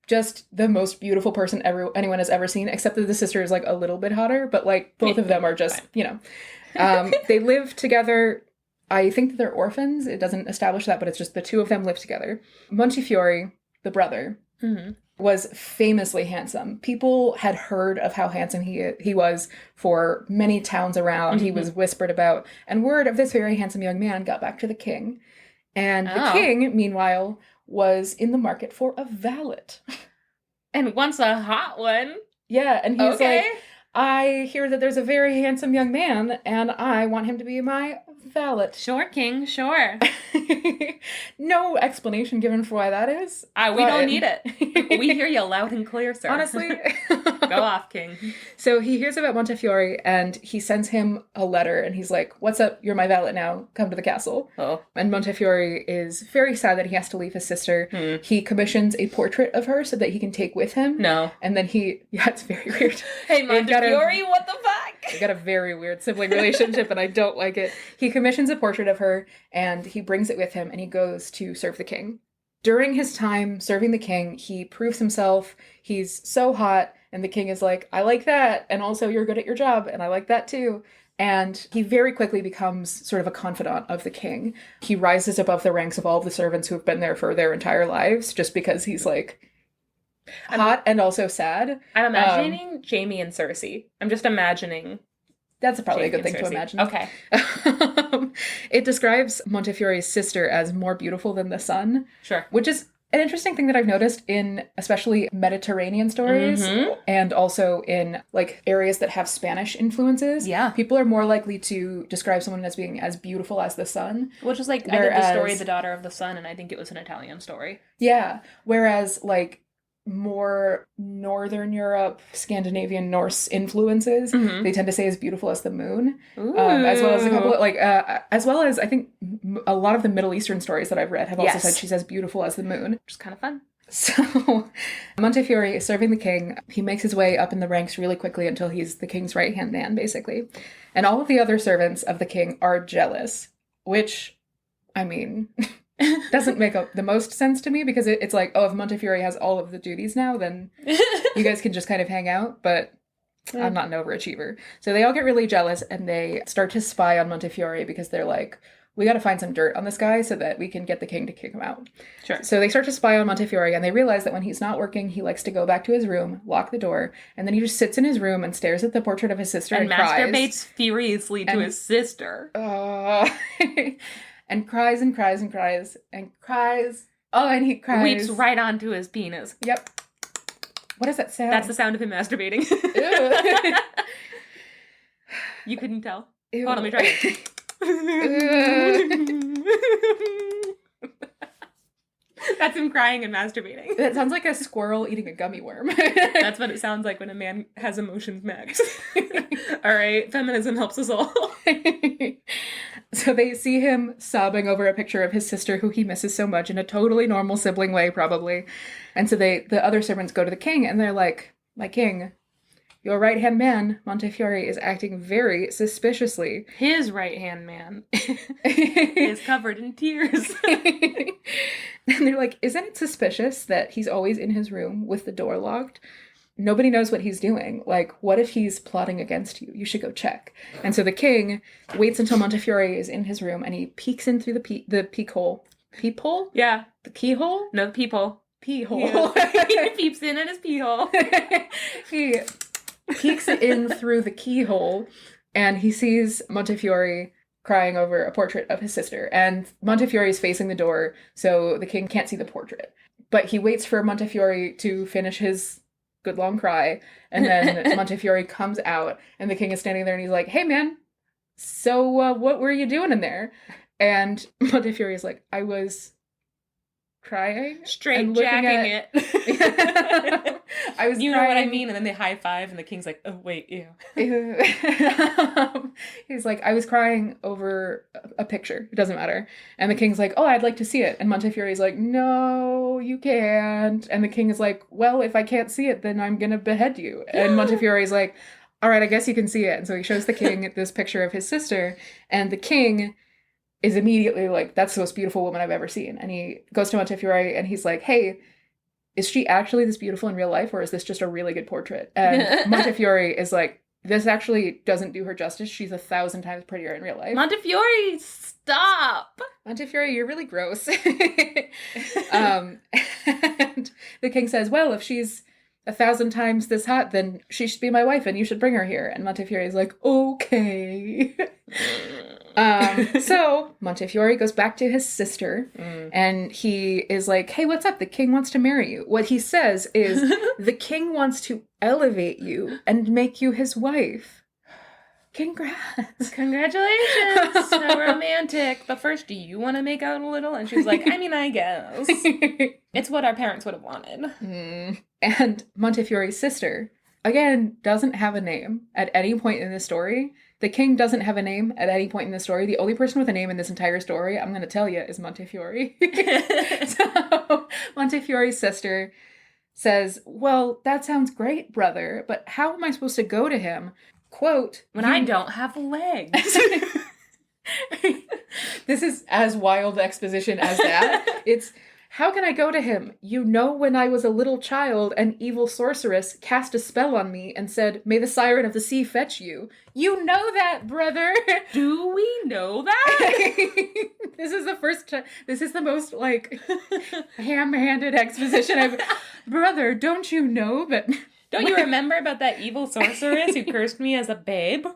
just the most beautiful person anyone has ever seen, except that the sister is like a little bit hotter, but like both of them are just, they live together. I think that they're orphans. It doesn't establish that, but it's just the two of them live together. Montefiore, the brother, was famously handsome. People had heard of how handsome he was for many towns around. He was whispered about, and word of this very handsome young man got back to the king. And the king, meanwhile, was in the market for a valet. And wants a hot one. Yeah, and he was like, I hear that there's a very handsome young man, and I want him to be my valet. Sure, king, sure. No explanation given for why that is. We don't need it. We hear you loud and clear, sir. Honestly. Go off, king. So he hears about Montefiore, and he sends him a letter, and he's like, what's up? You're my valet now. Come to the castle. Oh. And Montefiore is very sad that he has to leave his sister. He commissions a portrait of her so that he can take with him. No. And then it's very weird. Hey, Montefiore, what the fuck? They got a very weird sibling relationship, and I don't like it. He commissions a portrait of her, and he brings it with him, and he goes to serve the king. During his time serving the king, he proves himself. He's so hot, and the king is like, I like that, and also you're good at your job, and I like that too. And he very quickly becomes sort of a confidant of the king. He rises above the ranks of all of the servants who have been there for their entire lives, just because he's like hot and also sad. I'm imagining Jamie and Cersei. I'm just imagining. That's probably Jamie a good thing to imagine. Okay. It describes Montefiore's sister as more beautiful than the sun. Sure. Which is an interesting thing that I've noticed in especially Mediterranean stories and also in like areas that have Spanish influences. Yeah. People are more likely to describe someone as being as beautiful as the sun. Which is like, I did the story The Daughter of the Sun, and I think it was an Italian story. Yeah. Whereas like more Northern Europe, Scandinavian Norse influences, they tend to say as beautiful as the moon, as well as a couple of, like, as well as I think a lot of the Middle Eastern stories that I've read have also said she's as beautiful as the moon. Which is kind of fun. So Montefiore is serving the king. He makes his way up in the ranks really quickly until he's the king's right-hand man, basically. And all of the other servants of the king are jealous, which, I mean... doesn't make the most sense to me, because it's like, oh, if Montefiore has all of the duties now, then you guys can just kind of hang out, but I'm not an overachiever. So they all get really jealous, and they start to spy on Montefiore, because they're like, we gotta find some dirt on this guy so that we can get the king to kick him out. Sure. So they start to spy on Montefiore, and they realize that when he's not working, he likes to go back to his room, lock the door, and then he just sits in his room and stares at the portrait of his sister and cries. Masturbates furiously to his sister. And cries and cries and cries and cries. Oh, and he cries. Weeps right onto his penis. Yep. What is that sound? That's the sound of him masturbating. You couldn't tell? Ew. Hold on, let me try it. That's him crying and masturbating. That sounds like a squirrel eating a gummy worm. That's what it sounds like when a man has emotions, Max. All right, feminism helps us all. So they see him sobbing over a picture of his sister who he misses so much in a totally normal sibling way, probably. And so the other servants go to the king, and they're like, my king, your right-hand man, Montefiore, is acting very suspiciously. His right-hand man is covered in tears. And they're like, isn't it suspicious that he's always in his room with the door locked? Nobody knows what he's doing. Like, what if he's plotting against you? You should go check. And so the king waits until Montefiore is in his room, and he peeks in through the peephole. Peephole? Yeah. The keyhole? No, the peephole. Peephole. Yeah. He peeps in at his peehole. He peeks in through the keyhole, and he sees Montefiore crying over a portrait of his sister. And Montefiore is facing the door, so the king can't see the portrait. But he waits for Montefiore to finish his good long cry, and then Montefiore comes out, and the king is standing there, and he's like, hey man, so what were you doing in there? And Montefiore is like, I was crying. Straight and looking jacking at... it. I was You crying. know what I mean? And then they high five and the king's like, oh, wait, ew. He's like, I was crying over a picture. It doesn't matter. And the king's like, oh, I'd like to see it. And Montefiore's like, no, you can't. And the king is like, well, if I can't see it, then I'm going to behead you. And Montefiore's like, all right, I guess you can see it. And so he shows the king this picture of his sister. And the king is immediately like, that's the most beautiful woman I've ever seen. And he goes to Montefiore and he's like, hey, is she actually this beautiful in real life, or is this just a really good portrait? And Montefiore is like, this actually doesn't do her justice. She's 1,000 times prettier in real life. Montefiore, stop! Montefiore, you're really gross. And the king says, well, if she's 1,000 times this hot, then she should be my wife and you should bring her here. And Montefiore is like, okay. So Montefiore goes back to his sister and he is like, hey, what's up? The king wants to marry you. What he says is the king wants to elevate you and make you his wife. Congrats. Congratulations. So romantic. But first, do you want to make out a little? And she's like, I mean, I guess. It's what our parents would have wanted. And Montefiore's sister, again, doesn't have a name at any point in this story. The king doesn't have a name at any point in the story. The only person with a name in this entire story, I'm going to tell you, is Montefiore. So Montefiore's sister says, well, that sounds great, brother, but how am I supposed to go to him? Quote, when I don't have legs. This is as wild exposition as that. It's, how can I go to him? You know, when I was a little child, an evil sorceress cast a spell on me and said, may the siren of the sea fetch you. You know that, brother. Do we know that? This is the first time. This is the most, like, ham-handed exposition I've... Brother, don't you know that... Don't you remember about that evil sorceress who cursed me as a babe?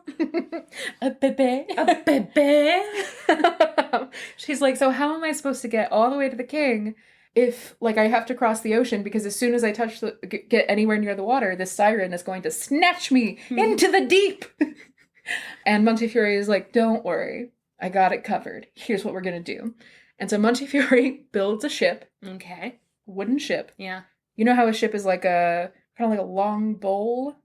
A bebe. A bebe. She's like, so how am I supposed to get all the way to the king if, like, I have to cross the ocean because as soon as I get anywhere near the water, this siren is going to snatch me into the deep. And Montefiore is like, don't worry. I got it covered. Here's what we're going to do. And so Montefiore builds a ship. Okay. Wooden ship. Yeah. You know how a ship is like a... kind of like a long bowl.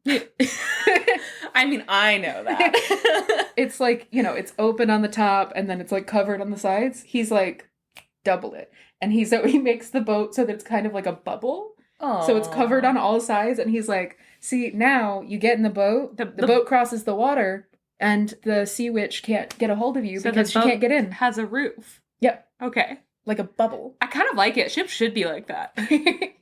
I mean, I know that. It's like, you know, it's open on the top and then it's like covered on the sides. He's like, double it. And he makes the boat so that it's kind of like a bubble. Aww. So it's covered on all sides. And he's like, see, now you get in the boat, the boat crosses the water, and the sea witch can't get a hold of you because she can't get in. Has a roof. Yep. Okay. Like a bubble. I kind of like it. Ships should be like that.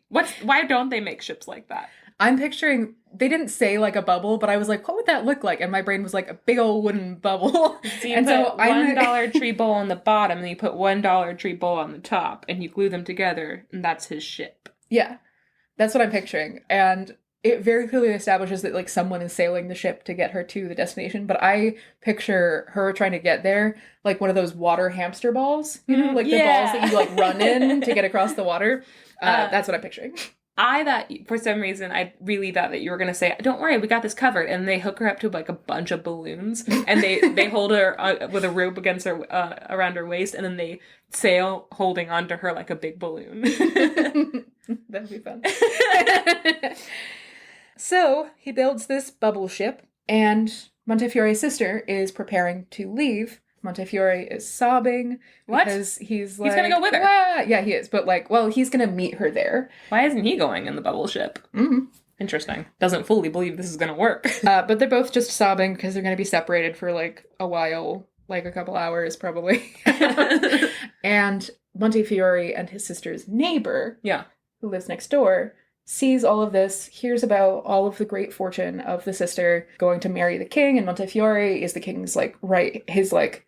Why don't they make ships like that? I'm picturing, they didn't say like a bubble, but I was like, what would that look like? And my brain was like a big old wooden bubble. So you put $1 tree bowl on the bottom, and then you put $1 tree bowl on the top, and you glue them together, and that's his ship. Yeah, that's what I'm picturing. And it very clearly establishes that like someone is sailing the ship to get her to the destination. But I picture her trying to get there like one of those water hamster balls, you know, like the balls that you like run in to get across the water. That's what I'm picturing. I thought, for some reason, I really thought that you were going to say, don't worry, we got this covered. And they hook her up to, like, a bunch of balloons. And they hold her with a rope against her, around her waist. And then they sail holding onto her like a big balloon. That'd be fun. So, he builds this bubble ship. And Montefiore's sister is preparing to leave. Montefiore is sobbing because he's like... He's gonna go with her. Ah! Yeah, he is. But like, well, he's gonna meet her there. Why isn't he going in the bubble ship? Mm-hmm. Interesting. Doesn't fully believe this is gonna work. But they're both just sobbing because they're gonna be separated for like a while, like a couple hours probably. And Montefiore and his sister's neighbor, who lives next door, sees all of this, hears about all of the great fortune of the sister going to marry the king, and Montefiore is the king's, like, his, like,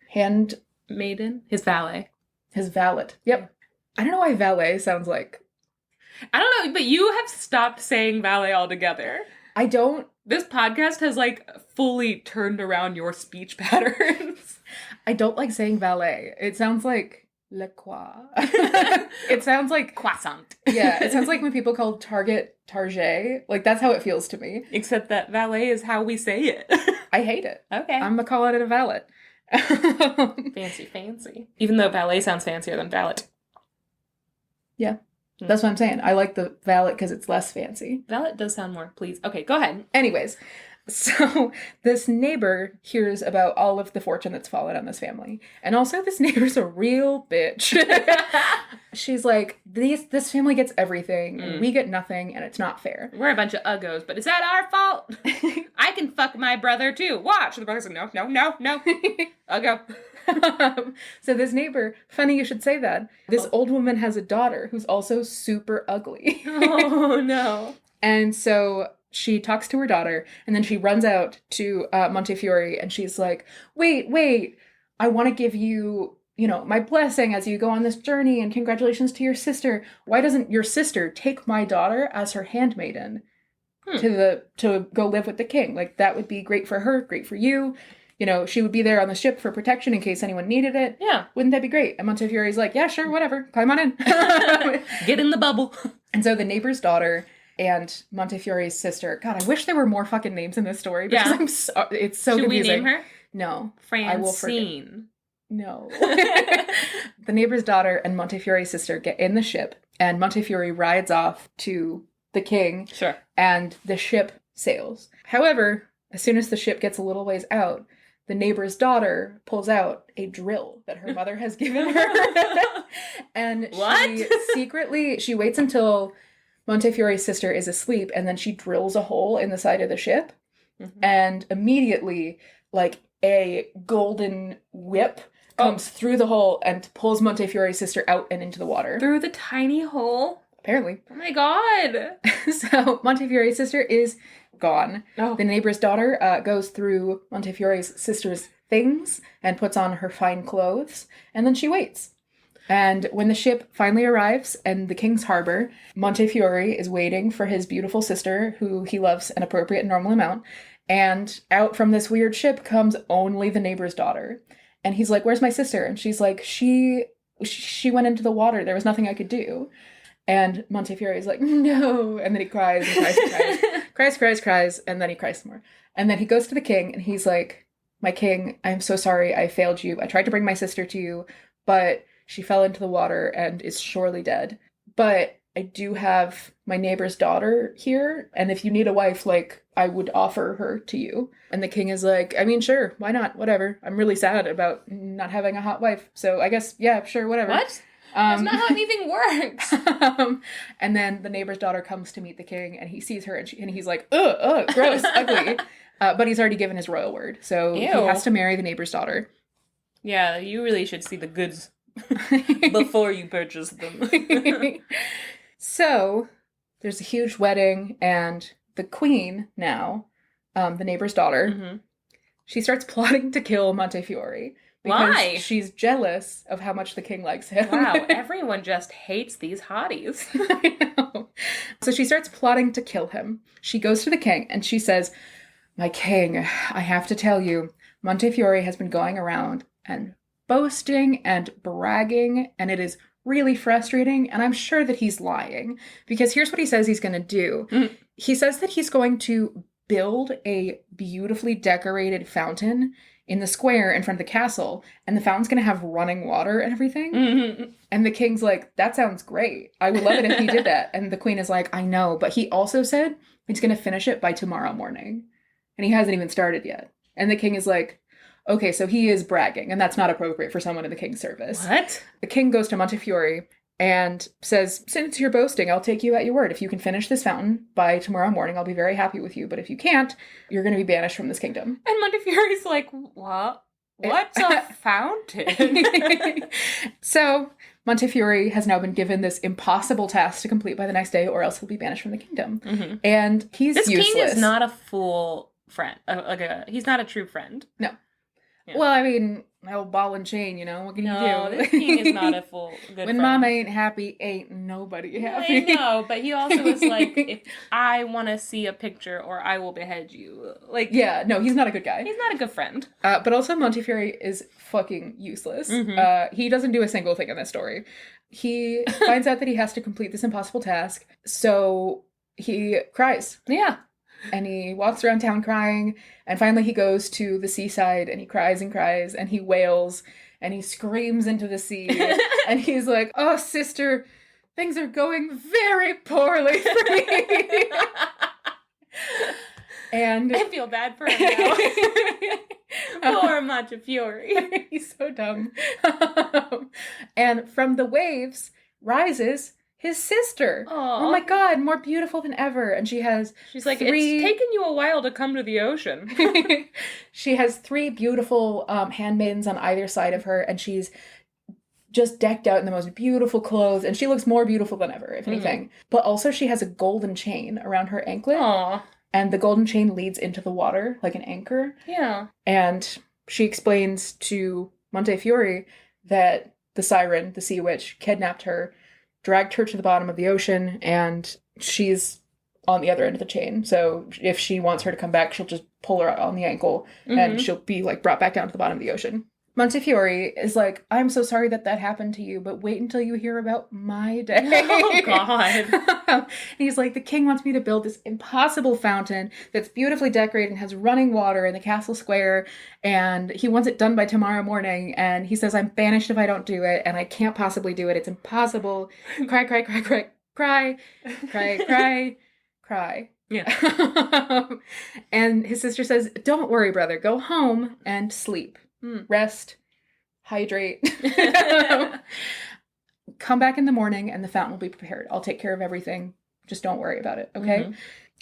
maiden? His valet. His valet. Yep. I don't know why valet sounds like... I don't know, but you have stopped saying valet altogether. I don't... This podcast has, like, fully turned around your speech patterns. I don't like saying valet. It sounds like... Le quoi? It sounds like... Croissant. Yeah, it sounds like when people call Target Target. Like, that's how it feels to me. Except that valet is how we say it. I hate it. Okay. I'm gonna call it a valet. Fancy. Even though valet sounds fancier than valet. Yeah. That's what I'm saying. I like the valet because it's less fancy. Valet does sound more pleased. Okay, go ahead. Anyways, so this neighbor hears about all of the fortune that's fallen on this family. And also this neighbor's a real bitch. She's like, this family gets everything, and we get nothing, and it's not fair. We're a bunch of uggos, but is that our fault? I can fuck my brother too. Watch. The brother's like, no. Uggo. So this neighbor, funny you should say that, this old woman has a daughter who's also super ugly. Oh, no. And so she talks to her daughter, and then she runs out to Montefiore, and she's like, wait, I want to give you, my blessing as you go on this journey, and congratulations to your sister. Why doesn't your sister take my daughter as her handmaiden to go live with the king? Like, that would be great for her, great for you. She would be there on the ship for protection in case anyone needed it. Yeah. Wouldn't that be great? And Montefiore's like, yeah, sure, whatever. Climb on in. Get in the bubble. And so the neighbor's daughter and Montefiore's sister. God, I wish there were more fucking names in this story because it's so confusing. Should we name her? No. Francine. I will forget. No. The neighbor's daughter and Montefiore's sister get in the ship, and Montefiore rides off to the king. Sure. And the ship sails. However, as soon as the ship gets a little ways out, the neighbor's daughter pulls out a drill that her mother has given her. And she waits until Montefiore's sister is asleep, and then she drills a hole in the side of the ship. Mm-hmm. And immediately, like, a golden whip comes through the hole and pulls Montefiore's sister out and into the water. Through the tiny hole? Apparently. Oh my god! So Montefiore's sister is gone. Oh. The neighbor's daughter goes through Montefiore's sister's things and puts on her fine clothes, and then she waits. And when the ship finally arrives in the king's harbor, Montefiore is waiting for his beautiful sister, who he loves an appropriate and normal amount, and out from this weird ship comes only the neighbor's daughter. And he's like, where's my sister? And she's like, she went into the water. There was nothing I could do. And Montefiore is like, no. And then he cries and cries and cries. And then he cries some more. And then he goes to the king and he's like, my king, I'm so sorry I failed you. I tried to bring my sister to you, but she fell into the water and is surely dead. But I do have my neighbor's daughter here. And if you need a wife, like, I would offer her to you. And the king is like, I mean, sure, why not? Whatever. I'm really sad about not having a hot wife. So I guess, yeah, sure, whatever. What? That's not how anything works. And then the neighbor's daughter comes to meet the king, and he sees her, and he's like, ugh, gross, ugly. But he's already given his royal word, so he has to marry the neighbor's daughter. Yeah, you really should see the goods before you purchase them. So there's a huge wedding, and the queen now, the neighbor's daughter, she starts plotting to kill Montefiore. Why? She's jealous of how much the king likes him. Wow, everyone just hates these hotties. I know. So she starts plotting to kill him. She goes to the king and she says, my king, I have to tell you, Montefiore has been going around and boasting and bragging, and it is really frustrating, and I'm sure that he's lying. Because here's what he says he's going to do. Mm-hmm. He says that he's going to build a beautifully decorated fountain in the square in front of the castle, and the fountain's gonna have running water and everything. Mm-hmm. And the king's like, that sounds great. I would love it if he did that. And the queen is like, I know, but he also said he's gonna finish it by tomorrow morning. And he hasn't even started yet. And the king is like, okay, so he is bragging, and that's not appropriate for someone in the king's service. What? The king goes to Montefiore and says, since you're boasting, I'll take you at your word. If you can finish this fountain by tomorrow morning, I'll be very happy with you. But if you can't, you're going to be banished from this kingdom. And Montefiore's like, what? What's a fountain? So Montefiore has now been given this impossible task to complete by the next day, or else he'll be banished from the kingdom. Mm-hmm. And he's useless. This king is not a full friend. He's not a true friend. No. Yeah. Well, I mean, old ball and chain, what can you do? No, this king is not a full good when friend. Mama ain't happy, ain't nobody happy. I know, but he also was like, if I want to see a picture or I will behead you. Like, yeah, no, he's not a good guy. He's not a good friend. But also Montefiore is fucking useless. Mm-hmm. He doesn't do a single thing in this story. He finds out that he has to complete this impossible task, so he cries. Yeah. And he walks around town crying, and finally he goes to the seaside, and he cries, and he wails, and he screams into the sea, and he's like, oh, sister, things are going very poorly for me. And I feel bad for him now. Poor Montefiore. He's so dumb. And from the waves rises his sister. Aww. Oh my god, more beautiful than ever. And she's like, it's taken you a while to come to the ocean. She has 3 beautiful handmaidens on either side of her, and she's just decked out in the most beautiful clothes, and she looks more beautiful than ever, if anything. But also she has a golden chain around her anklet. Aww. And the golden chain leads into the water like an anchor. Yeah. And she explains to Montefiore that the siren, the sea witch, kidnapped her, dragged her to the bottom of the ocean, and she's on the other end of the chain. So if she wants her to come back, she'll just pull her on the ankle, and she'll be like brought back down to the bottom of the ocean. Montefiore is like, I'm so sorry that happened to you, but wait until you hear about my day. Oh, God. And he's like, the king wants me to build this impossible fountain that's beautifully decorated and has running water in the castle square, and he wants it done by tomorrow morning, and he says, I'm banished if I don't do it, and I can't possibly do it. It's impossible. Cry, cry, cry, cry, cry, cry, cry, cry. Yeah. And his sister says, don't worry, brother. Go home and sleep. Rest, hydrate, come back in the morning and the fountain will be prepared. I'll take care of everything. Just don't worry about it, okay?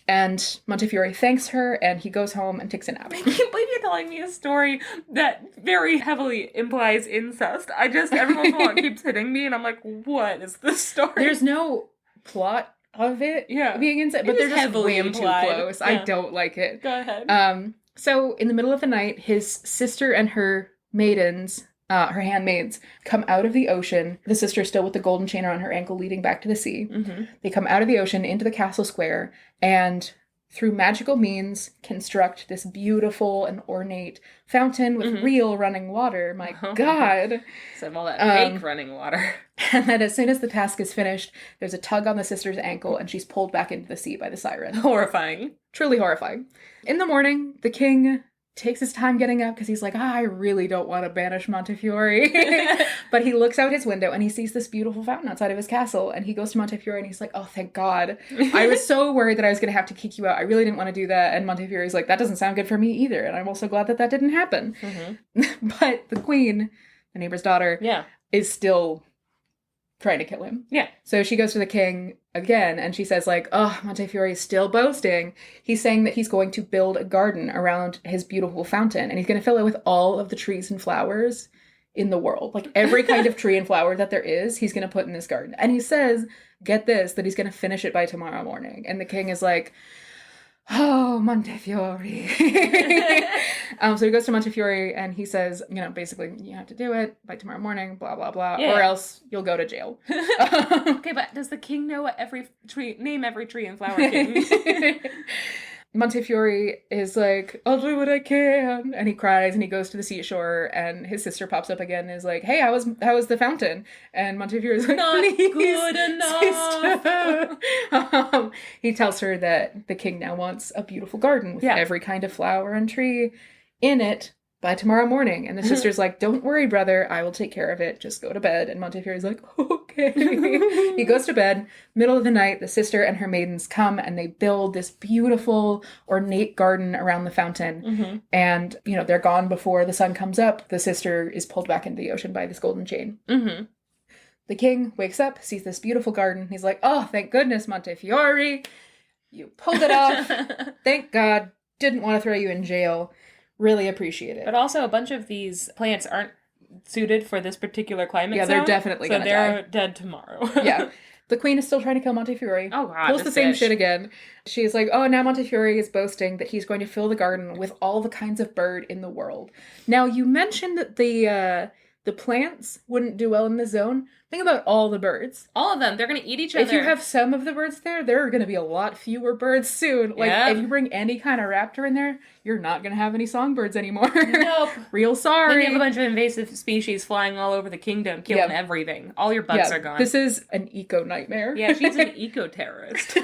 And Montefiore thanks her, and he goes home and takes a nap. I can't believe you're telling me a story that very heavily implies incest. Every once in a while it keeps hitting me, and I'm like, what is this story? There's no plot of it being incest, but they're just heavily way implied. too close. Yeah. I don't like it. Go ahead. So in the middle of the night, his sister and her maidens, her handmaids, come out of the ocean. The sister still with the golden chain around her ankle leading back to the sea. They come out of the ocean into the castle square, and through magical means construct this beautiful and ornate fountain with real running water. My God. Some all that fake running water. And then as soon as the task is finished, there's a tug on the sister's ankle, and she's pulled back into the sea by the siren. Horrifying. Truly horrifying. In the morning, the king takes his time getting up because he's like, I really don't want to banish Montefiore. But he looks out his window and he sees this beautiful fountain outside of his castle, and he goes to Montefiore and he's like, oh, thank God. I was so worried that I was going to have to kick you out. I really didn't want to do that. And Montefiore's like, that doesn't sound good for me either. And I'm also glad that didn't happen. But the queen, the neighbor's daughter, is still trying to kill him. Yeah. So she goes to the king again, and she says, like, oh, Montefiore is still boasting. He's saying that he's going to build a garden around his beautiful fountain, and he's going to fill it with all of the trees and flowers in the world. Like, every kind of tree and flower that there is, he's going to put in this garden. And he says, get this, that he's going to finish it by tomorrow morning. And the king is like, oh, Montefiore. So he goes to Montefiore and he says, basically, you have to do it by tomorrow morning, blah, blah, blah, or else you'll go to jail. Okay, but does the king know what name every tree and flower king? Montefiore is like, I'll do what I can. And he cries and he goes to the seashore, and his sister pops up again and is like, hey, how was the fountain? And Montefiore is like, not good enough. He tells her that the king now wants a beautiful garden with every kind of flower and tree in it by tomorrow morning. And the sister's like, don't worry, brother, I will take care of it. Just go to bed. And Montefiore's like, okay. He goes to bed. Middle of the night, the sister and her maidens come and they build this beautiful, ornate garden around the fountain. And, they're gone before the sun comes up. The sister is pulled back into the ocean by this golden chain. The king wakes up, sees this beautiful garden. He's like, oh, thank goodness, Montefiore. You pulled it off. Thank God. Didn't want to throw you in jail. Really appreciate it. But also, a bunch of these plants aren't suited for this particular climate zone. They're definitely going to die. So they're dead tomorrow. The queen is still trying to kill Montefiore. Oh, God. Pulls the same shit again. She's like, oh, now Montefiore is boasting that he's going to fill the garden with all the kinds of bird in the world. Now, you mentioned that the plants wouldn't do well in the zone. Think about all the birds. All of them. They're going to eat each other. If you have some of the birds there are going to be a lot fewer birds soon. Like, if you bring any kind of raptor in there, you're not going to have any songbirds anymore. Nope. Real sorry. Then you have a bunch of invasive species flying all over the kingdom, killing everything. All your bugs are gone. This is an eco-nightmare. Yeah, she's an eco-terrorist.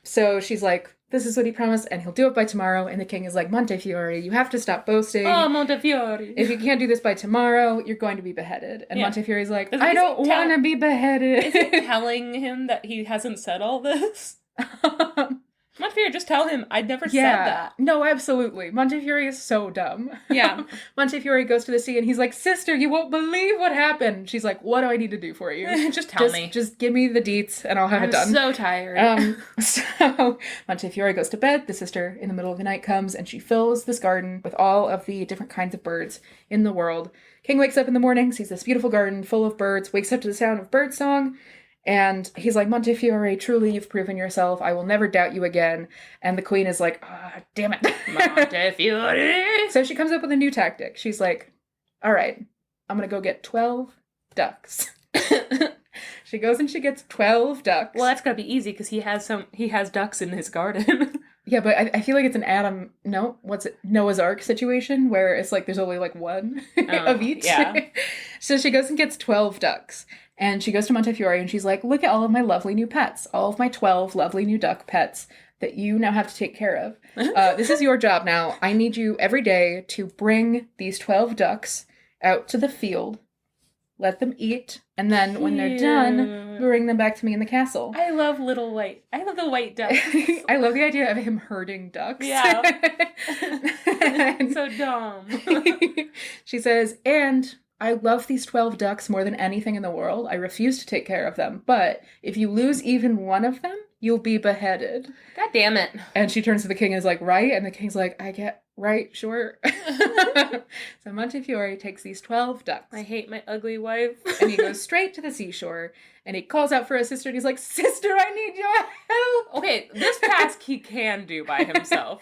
So she's like, this is what he promised, and he'll do it by tomorrow. And the king is like, Montefiore, you have to stop boasting. Oh, Montefiore. If you can't do this by tomorrow, you're going to be beheaded. And Montefiore's like, Is I don't want to be beheaded. Is he telling him that he hasn't said all this? Montefiore, just tell him I'd never said that. No, absolutely. Montefiore is so dumb. Yeah. Montefiore goes to the sea and he's like, sister, you won't believe what happened. She's like, what do I need to do for you? Just tell me. Just give me the deets and I'll have it done. I'm so tired. So Montefiore goes to bed. The sister in the middle of the night comes and she fills this garden with all of the different kinds of birds in the world. King wakes up in the morning, sees this beautiful garden full of birds, wakes up to the sound of bird song. And he's like, Montefiore, truly you've proven yourself. I will never doubt you again. And the queen is like, damn it. Montefiore. So she comes up with a new tactic. She's like, all right, I'm going to go get 12 ducks. She goes and she gets 12 ducks. Well, that's got to be easy because he has ducks in his garden. Yeah, but I feel like it's an Noah's Ark situation where it's like there's only like one of each. Yeah. So she goes and gets 12 ducks. And she goes to Montefiore and she's like, look at all of my lovely new pets. All of my 12 lovely new duck pets that you now have to take care of. This is your job now. I need you every day to bring these 12 ducks out to the field, let them eat, and then when they're done, bring them back to me in the castle. I love the white ducks. I love the idea of him herding ducks. Yeah. So dumb. She says, and I love these 12 ducks more than anything in the world. I refuse to take care of them. But if you lose even one of them, you'll be beheaded. God damn it. And she turns to the king and is like, right? And the king's like, I get right, sure. So Montefiore takes these 12 ducks. I hate my ugly wife. And he goes straight to the seashore. And he calls out for his sister. And he's like, sister, I need your help. Okay, this task he can do by himself.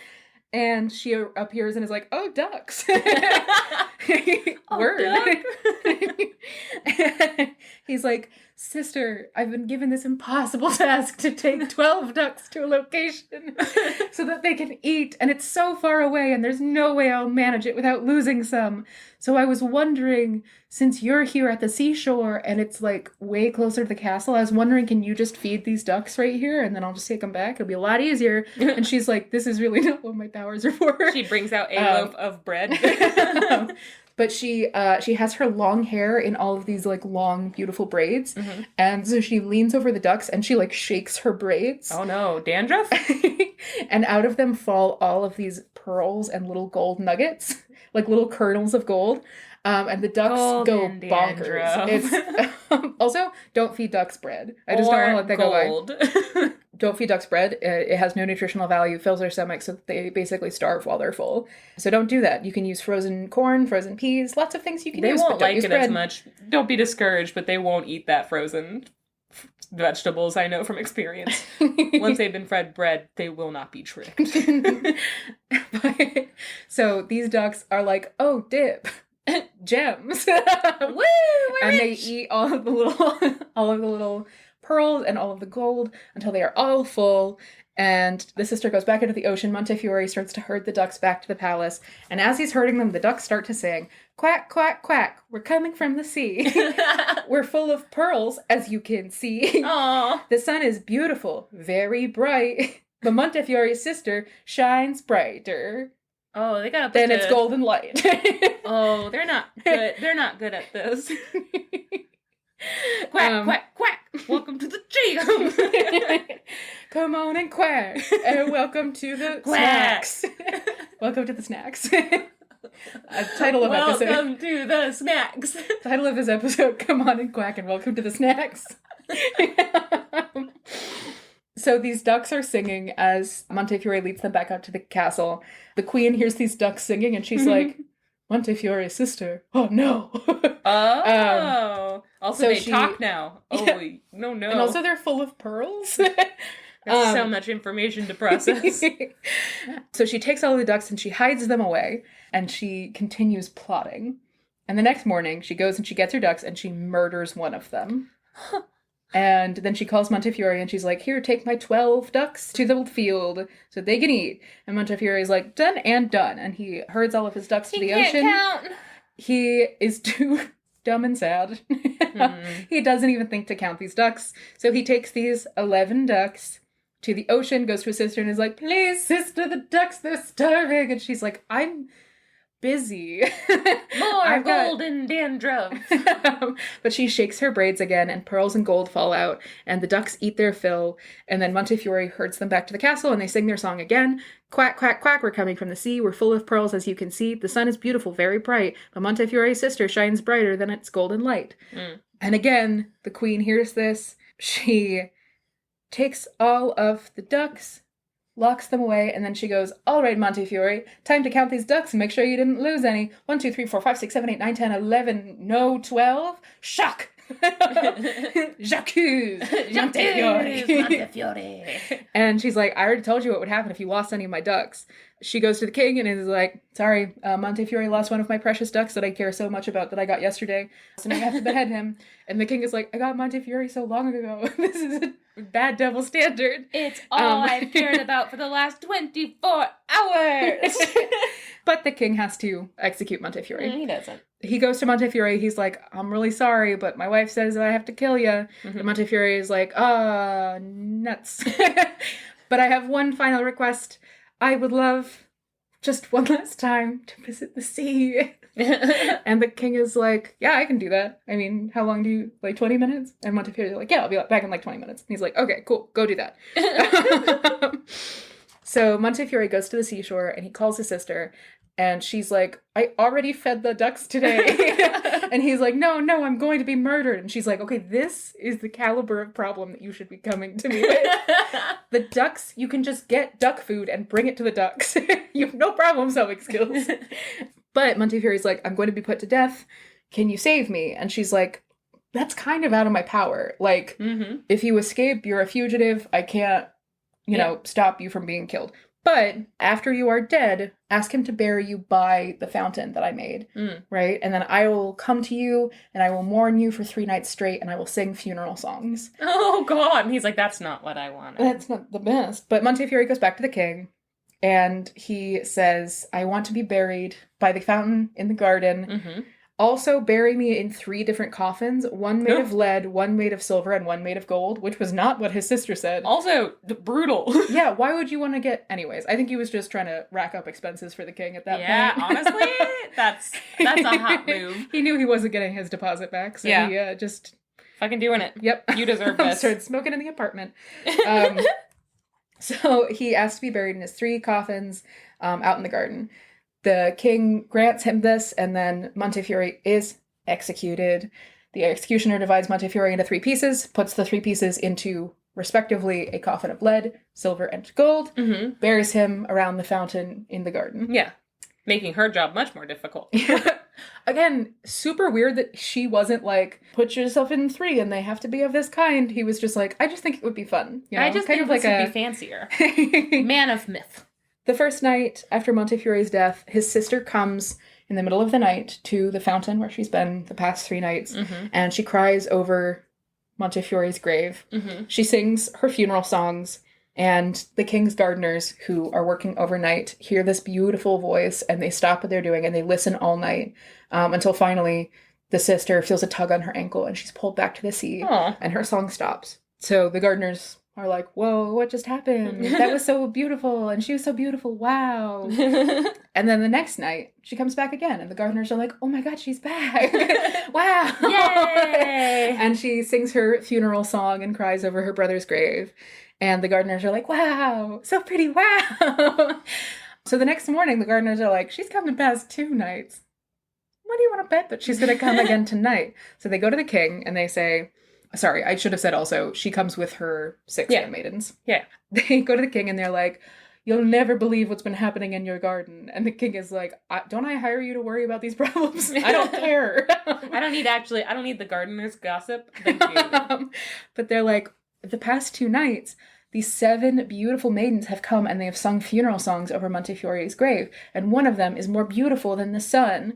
And she appears and is like, oh, ducks. Word. Duck. He's like, sister, I've been given this impossible task to take 12 ducks to a location so that they can eat. And it's so far away and there's no way I'll manage it without losing some. So I was wondering, since you're here at the seashore and it's like way closer to the castle, I was wondering, can you just feed these ducks right here and then I'll just take them back? It'll be a lot easier. And she's like, this is really not what my powers are for. She brings out a loaf of bread. But she has her long hair in all of these like long, beautiful braids. Mm-hmm. And so she leans over the ducks and she like shakes her braids. Oh no, dandruff? And out of them fall all of these pearls and little gold nuggets, like little kernels of gold. And the ducks go bonkers. It's also, don't feed ducks bread. I just don't want to let that go by. Don't feed ducks bread. It has no nutritional value, fills their stomachs, so they basically starve while they're full. So don't do that. You can use frozen corn, frozen peas, lots of things you can use. They won't but don't like use it bread. as much. Don't be discouraged, but they won't eat that frozen vegetables, I know from experience. Once they've been fed bread, they will not be tricked. So these ducks are like, oh, dip. Gems. Woo! And they eat all of the little pearls and all of the gold until they are all full. And the sister goes back into the ocean. Montefiore starts to herd the ducks back to the palace. And as he's herding them, the ducks start to sing, quack, quack, quack, we're coming from the sea. We're full of pearls, as you can see. Aww. The sun is beautiful, very bright. But Montefiore's sister shines brighter. Oh, they got then it's golden light. Oh, they're not good. They're not good at this. Quack, quack, quack. Welcome to the gym. Come on and quack. And welcome to the quack. Snacks. Welcome to the snacks. Title of episode. Welcome to the snacks. Title of this episode, come on and quack and welcome to the snacks. So these ducks are singing as Montefiore leads them back out to the castle. The queen hears these ducks singing and she's like, Montefiore's sister. Oh, no. Oh. Also, so they talk now. Oh, yeah. No. And also they're full of pearls. There's so much information to process. So she takes all the ducks and she hides them away. And she continues plotting. And the next morning, she goes and she gets her ducks and she murders one of them. And then she calls Montefiore and she's like, here, take my 12 ducks to the field so they can eat. And Montefiore is like, done and done. And he herds all of his ducks to the ocean. Count. He is too dumb and sad. He doesn't even think to count these ducks. So he takes these 11 ducks to the ocean, goes to his sister and is like, please, sister, the ducks, they're starving. And she's like, I'm busy. More golden dandruff. But she shakes her braids again, and pearls and gold fall out, and the ducks eat their fill, and then Montefiore herds them back to the castle, and they sing their song again. Quack, quack, quack, we're coming from the sea, we're full of pearls, as you can see. The sun is beautiful, very bright, but Montefiore's sister shines brighter than its golden light. And again, the queen hears this. She takes all of the ducks, locks them away, and then she goes, all right, Montefiore, time to count these ducks and make sure you didn't lose any. 1, 2, 3, 4, 5, 6, 7, 8, 9, 10, 11, no, 12. Shock! Jacques! Montefiore. And she's like, I already told you what would happen if you lost any of my ducks. She goes to the king and is like, sorry, Montefiore lost one of my precious ducks that I care so much about that I got yesterday, so now I have to behead him. And the king is like, I got Montefiore so long ago. This is a bad double standard. It's all I've cared about for the last 24 hours. But the king has to execute Montefiore. He doesn't. He goes to Montefiore. He's like, I'm really sorry, but my wife says I have to kill you. And Montefiore is like, nuts. But I have one final request. I would love just one last time to visit the sea. And the king is like, yeah, I can do that. I mean, how long do you, like 20 minutes? And Montefiore is like, yeah, I'll be back in like 20 minutes. And he's like, okay, cool, go do that. So Montefiore goes to the seashore and he calls his sister. And she's like, I already fed the ducks today. And he's like, no, I'm going to be murdered. And she's like, okay, this is the caliber of problem that you should be coming to me with. The ducks, you can just get duck food and bring it to the ducks. You have no problem solving skills. But Montefiore's like, I'm going to be put to death. Can you save me? And she's like, that's kind of out of my power. Like, if you escape, you're a fugitive. I can't, you know, stop you from being killed. But after you are dead, ask him to bury you by the fountain that I made, right? And then I will come to you, and I will mourn you for 3 nights straight, and I will sing funeral songs. Oh, God. And he's like, that's not what I wanted. That's not the best. But Montefiore goes back to the king, and he says, I want to be buried by the fountain in the garden. Also, bury me in 3 different coffins, one made of lead, one made of silver, and one made of gold, which was not what his sister said. Also, brutal. Yeah, why would you want to get... Anyways, I think he was just trying to rack up expenses for the king at that point. Yeah, honestly, that's a hot move. He knew he wasn't getting his deposit back, so he just... Fucking doing it. Yep. You deserve this. Started smoking in the apartment. So he asked to be buried in his 3 coffins out in the garden. The king grants him this, and then Montefiore is executed. The executioner divides Montefiore into 3 pieces, puts the 3 pieces into, respectively, a coffin of lead, silver, and gold, buries him around the fountain in the garden. Yeah. Making her job much more difficult. Again, super weird that she wasn't like, put yourself in 3 and they have to be of this kind. He was just like, I just think it would be fun. You know? I just kind think of like this would be fancier. Man of myth. The first night after Montefiore's death, his sister comes in the middle of the night to the fountain where she's been the past 3 nights, and she cries over Montefiore's grave. She sings her funeral songs, and the king's gardeners, who are working overnight, hear this beautiful voice, and they stop what they're doing, and they listen all night, until finally the sister feels a tug on her ankle, and she's pulled back to the sea, and her song stops. So the gardeners are like, whoa, what just happened? That was so beautiful, and she was so beautiful, wow. And then the next night, she comes back again, and the gardeners are like, oh my god, she's back. Wow. Yay! And she sings her funeral song and cries over her brother's grave. And the gardeners are like, wow, so pretty, wow. So the next morning, the gardeners are like, she's coming past 2 nights. What do you want to bet that she's going to come again tonight? So they go to the king, and they say... Sorry, I should have said also, she comes with her 6 handmaidens. Yeah. They go to the king and they're like, you'll never believe what's been happening in your garden. And the king is like, don't I hire you to worry about these problems? I don't care. I don't need the gardener's gossip. Thank you. But they're like, the past 2 nights, these 7 beautiful maidens have come and they have sung funeral songs over Montefiore's grave. And one of them is more beautiful than the sun.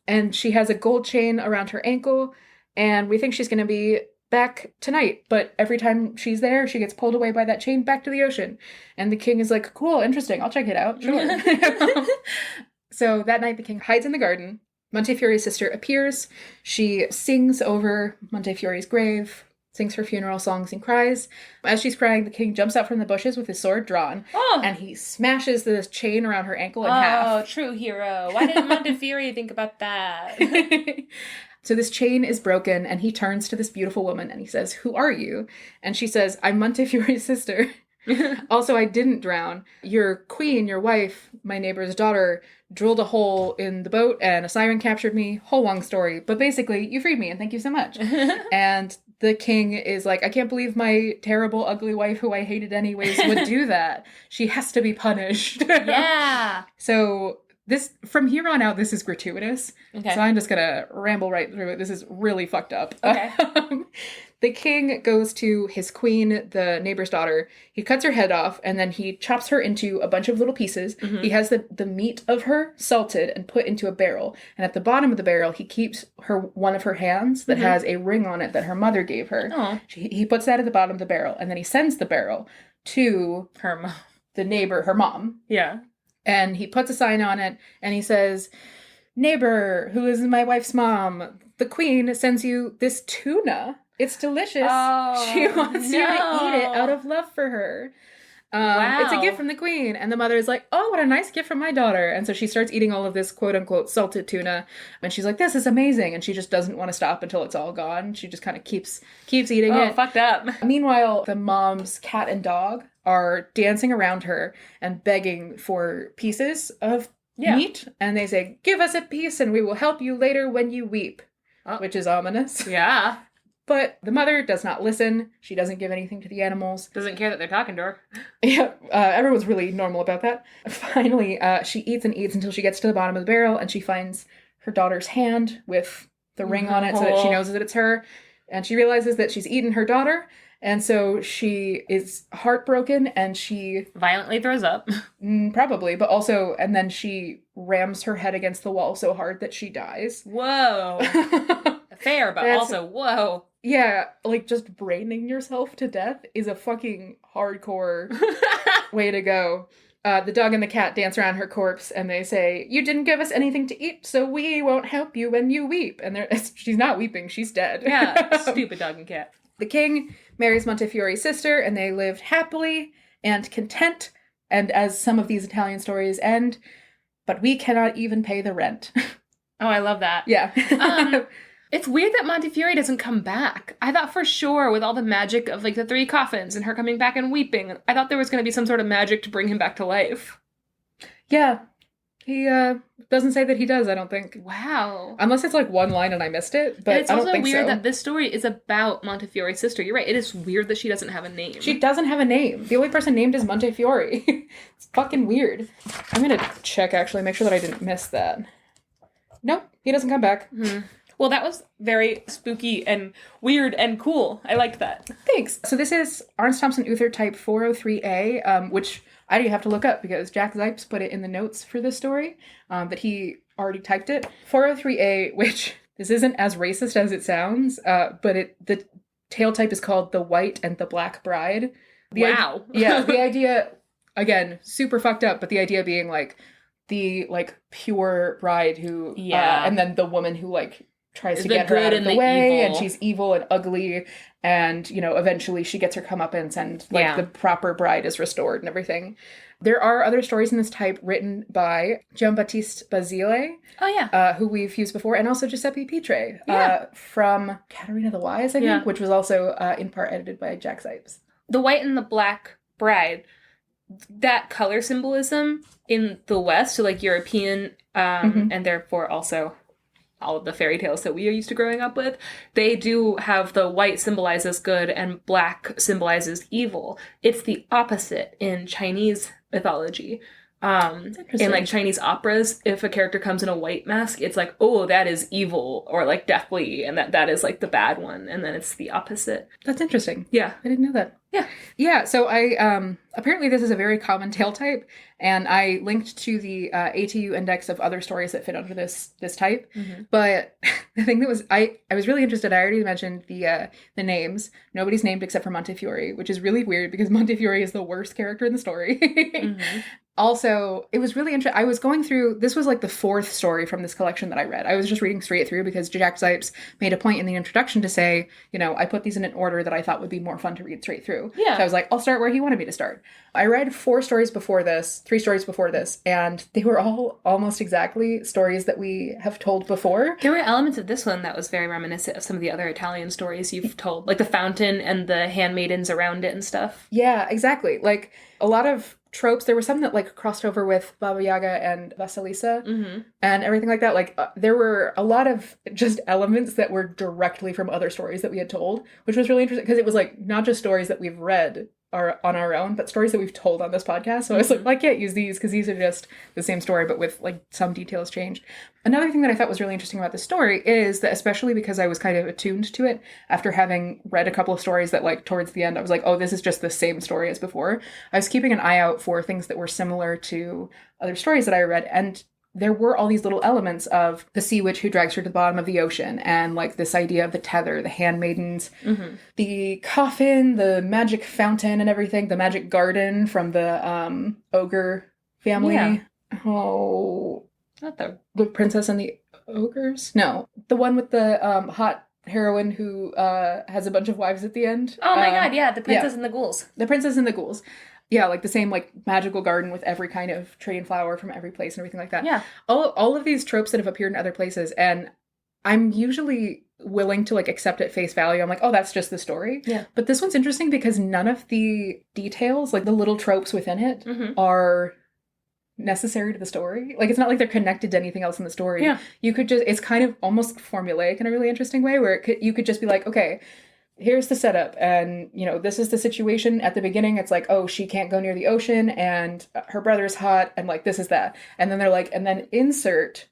And she has a gold chain around her ankle. And we think she's going to be back tonight, but every time she's there, she gets pulled away by that chain back to the ocean. And the king is like, cool, interesting, I'll check it out, sure. So that night, the king hides in the garden. Montefiore's sister appears. She sings over Montefiore's grave, sings her funeral songs and cries. As she's crying, the king jumps out from the bushes with his sword drawn, and he smashes this chain around her ankle in half. Oh, true hero. Why didn't Montefiore think about that? So this chain is broken, and he turns to this beautiful woman, and he says, "Who are you?" And she says, "I'm Montefiore's sister. Also, I didn't drown. Your queen, your wife, my neighbor's daughter, drilled a hole in the boat and a siren captured me. Whole long story. But basically, you freed me and thank you so much." And the king is like, "I can't believe my terrible, ugly wife, who I hated anyways, would do that. She has to be punished." Yeah. So this, from here on out, this is gratuitous. Okay. So I'm just gonna ramble right through it. This is really fucked up. Okay. The king goes to his queen, the neighbor's daughter. He cuts her head off, and then he chops her into a bunch of little pieces. Mm-hmm. He has the meat of her salted and put into a barrel. And at the bottom of the barrel, he keeps one of her hands that has a ring on it that her mother gave her. He puts that at the bottom of the barrel, and then he sends the barrel to the neighbor, her mom. Yeah. And he puts a sign on it, and he says, "Neighbor, who is my wife's mom, the queen sends you this tuna. It's delicious. She wants you to eat it out of love for her. Wow. It's a gift from the queen." And the mother is like, "Oh, what a nice gift from my daughter." And so she starts eating all of this quote-unquote salted tuna. And she's like, "This is amazing." And she just doesn't want to stop until it's all gone. She just kind of keeps eating it. Oh, fucked up. Meanwhile, the mom's cat and dog are dancing around her and begging for pieces of meat. And they say, "Give us a piece and we will help you later when you weep." Which is ominous. Yeah. But the mother does not listen. She doesn't give anything to the animals. Doesn't care that they're talking to her. Yeah, everyone's really normal about that. Finally, she eats and eats until she gets to the bottom of the barrel, and she finds her daughter's hand with the ring on it so that she knows that it's her. And she realizes that she's eaten her daughter, and so she is heartbroken, and she violently throws up. Probably, but also, and then she rams her head against the wall so hard that she dies. Whoa. Fair, but also, whoa. Yeah, like, just braining yourself to death is a fucking hardcore way to go. The dog and the cat dance around her corpse, and they say, "You didn't give us anything to eat, so we won't help you when you weep." And she's not weeping, she's dead. Yeah, stupid dog and cat. The king marries Montefiore's sister, and they lived happily and content, and as some of these Italian stories end, but we cannot even pay the rent. Oh, I love that. Yeah. It's weird that Montefiore doesn't come back. I thought for sure with all the magic of, like, the 3 coffins and her coming back and weeping, I thought there was going to be some sort of magic to bring him back to life. Yeah. He doesn't say that he does, I don't think. Wow. Unless it's, like, one line and I missed it, but it's I don't think so. also weird that this story is about Montefiore's sister. You're right. It is weird that she doesn't have a name. She doesn't have a name. The only person named is Montefiore. It's fucking weird. I'm gonna check, actually, make sure that I didn't miss that. Nope, he doesn't come back. Mm-hmm. Well, that was very spooky and weird and cool. I liked that. Thanks. So this is Arns Thompson Uther type 403A, which I didn't have to look up because Jack Zipes put it in the notes for this story, but he already typed it. 403A, which this isn't as racist as it sounds, but the tail type is called the White and the Black Bride. Wow. The idea, again, super fucked up, but the idea being like the like pure bride who, and then the woman who like tries to get her out of the way, and she's evil and ugly, and, you know, eventually she gets her comeuppance, and like the proper bride is restored and everything. There are other stories in this type written by Giambattista Basile, who we've used before, and also Giuseppe Pitre, from Caterina the Wise, I think, which was also in part edited by Jack Zipes. The White and the Black Bride, that color symbolism in the West, so like European, and therefore also all of the fairy tales that we are used to growing up with, they do have the white symbolizes good and black symbolizes evil. It's the opposite in Chinese mythology. In like Chinese operas, if a character comes in a white mask, it's like, oh, that is evil or like deathly, and that is like the bad one, and then it's the opposite. That's interesting. Yeah. I didn't know that. Yeah, so I, apparently this is a very common tale type, and I linked to the ATU index of other stories that fit under this type, but the thing that was, I was really interested, I already mentioned the names. Nobody's named except for Montefiore, which is really weird because Montefiore is the worst character in the story. Also, it was really interesting. I was going through, this was like the fourth story from this collection that I read. I was just reading straight through because Jack Zipes made a point in the introduction to say, I put these in an order that I thought would be more fun to read straight through. Yeah. So I was like, I'll start where he wanted me to start. I read 3 stories before this, and they were all almost exactly stories that we have told before. There were elements of this one that was very reminiscent of some of the other Italian stories you've told, like the fountain and the handmaidens around it and stuff. Yeah, exactly. Like a lot of tropes. There was some that like crossed over with Baba Yaga and Vasilisa and everything like that. Like there were a lot of just elements that were directly from other stories that we had told, which was really interesting because it was like not just stories that we've read are on our own, but stories that we've told on this podcast. So I was like, I can't use these because these are just the same story, but with like some details changed. Another thing that I thought was really interesting about this story is that, especially because I was kind of attuned to it after having read a couple of stories that like towards the end, I was like, oh, this is just the same story as before. I was keeping an eye out for things that were similar to other stories that I read. And there were all these little elements of the sea witch who drags her to the bottom of the ocean, and like this idea of the tether, the handmaidens, the coffin, the magic fountain and everything, the magic garden from the ogre family. Yeah. Oh, Not the Princess and the Ogres? No, the one with the hot heroine who has a bunch of wives at the end. Oh my god, yeah, the Princess and the Ghouls. The Princess and the Ghouls. Yeah, like the same like magical garden with every kind of tree and flower from every place and everything like that. Yeah. All of these tropes that have appeared in other places, and I'm usually willing to like accept at face value. I'm like, oh, that's just the story. Yeah. But this one's interesting because none of the details, like the little tropes within it, are necessary to the story. Like it's not like they're connected to anything else in the story. Yeah. You could just, it's kind of almost formulaic in a really interesting way where you could just be like, okay, here's the setup, and this is the situation at the beginning. It's like, oh, she can't go near the ocean and her brother's hot, and like this is that, and then they're like, and then insert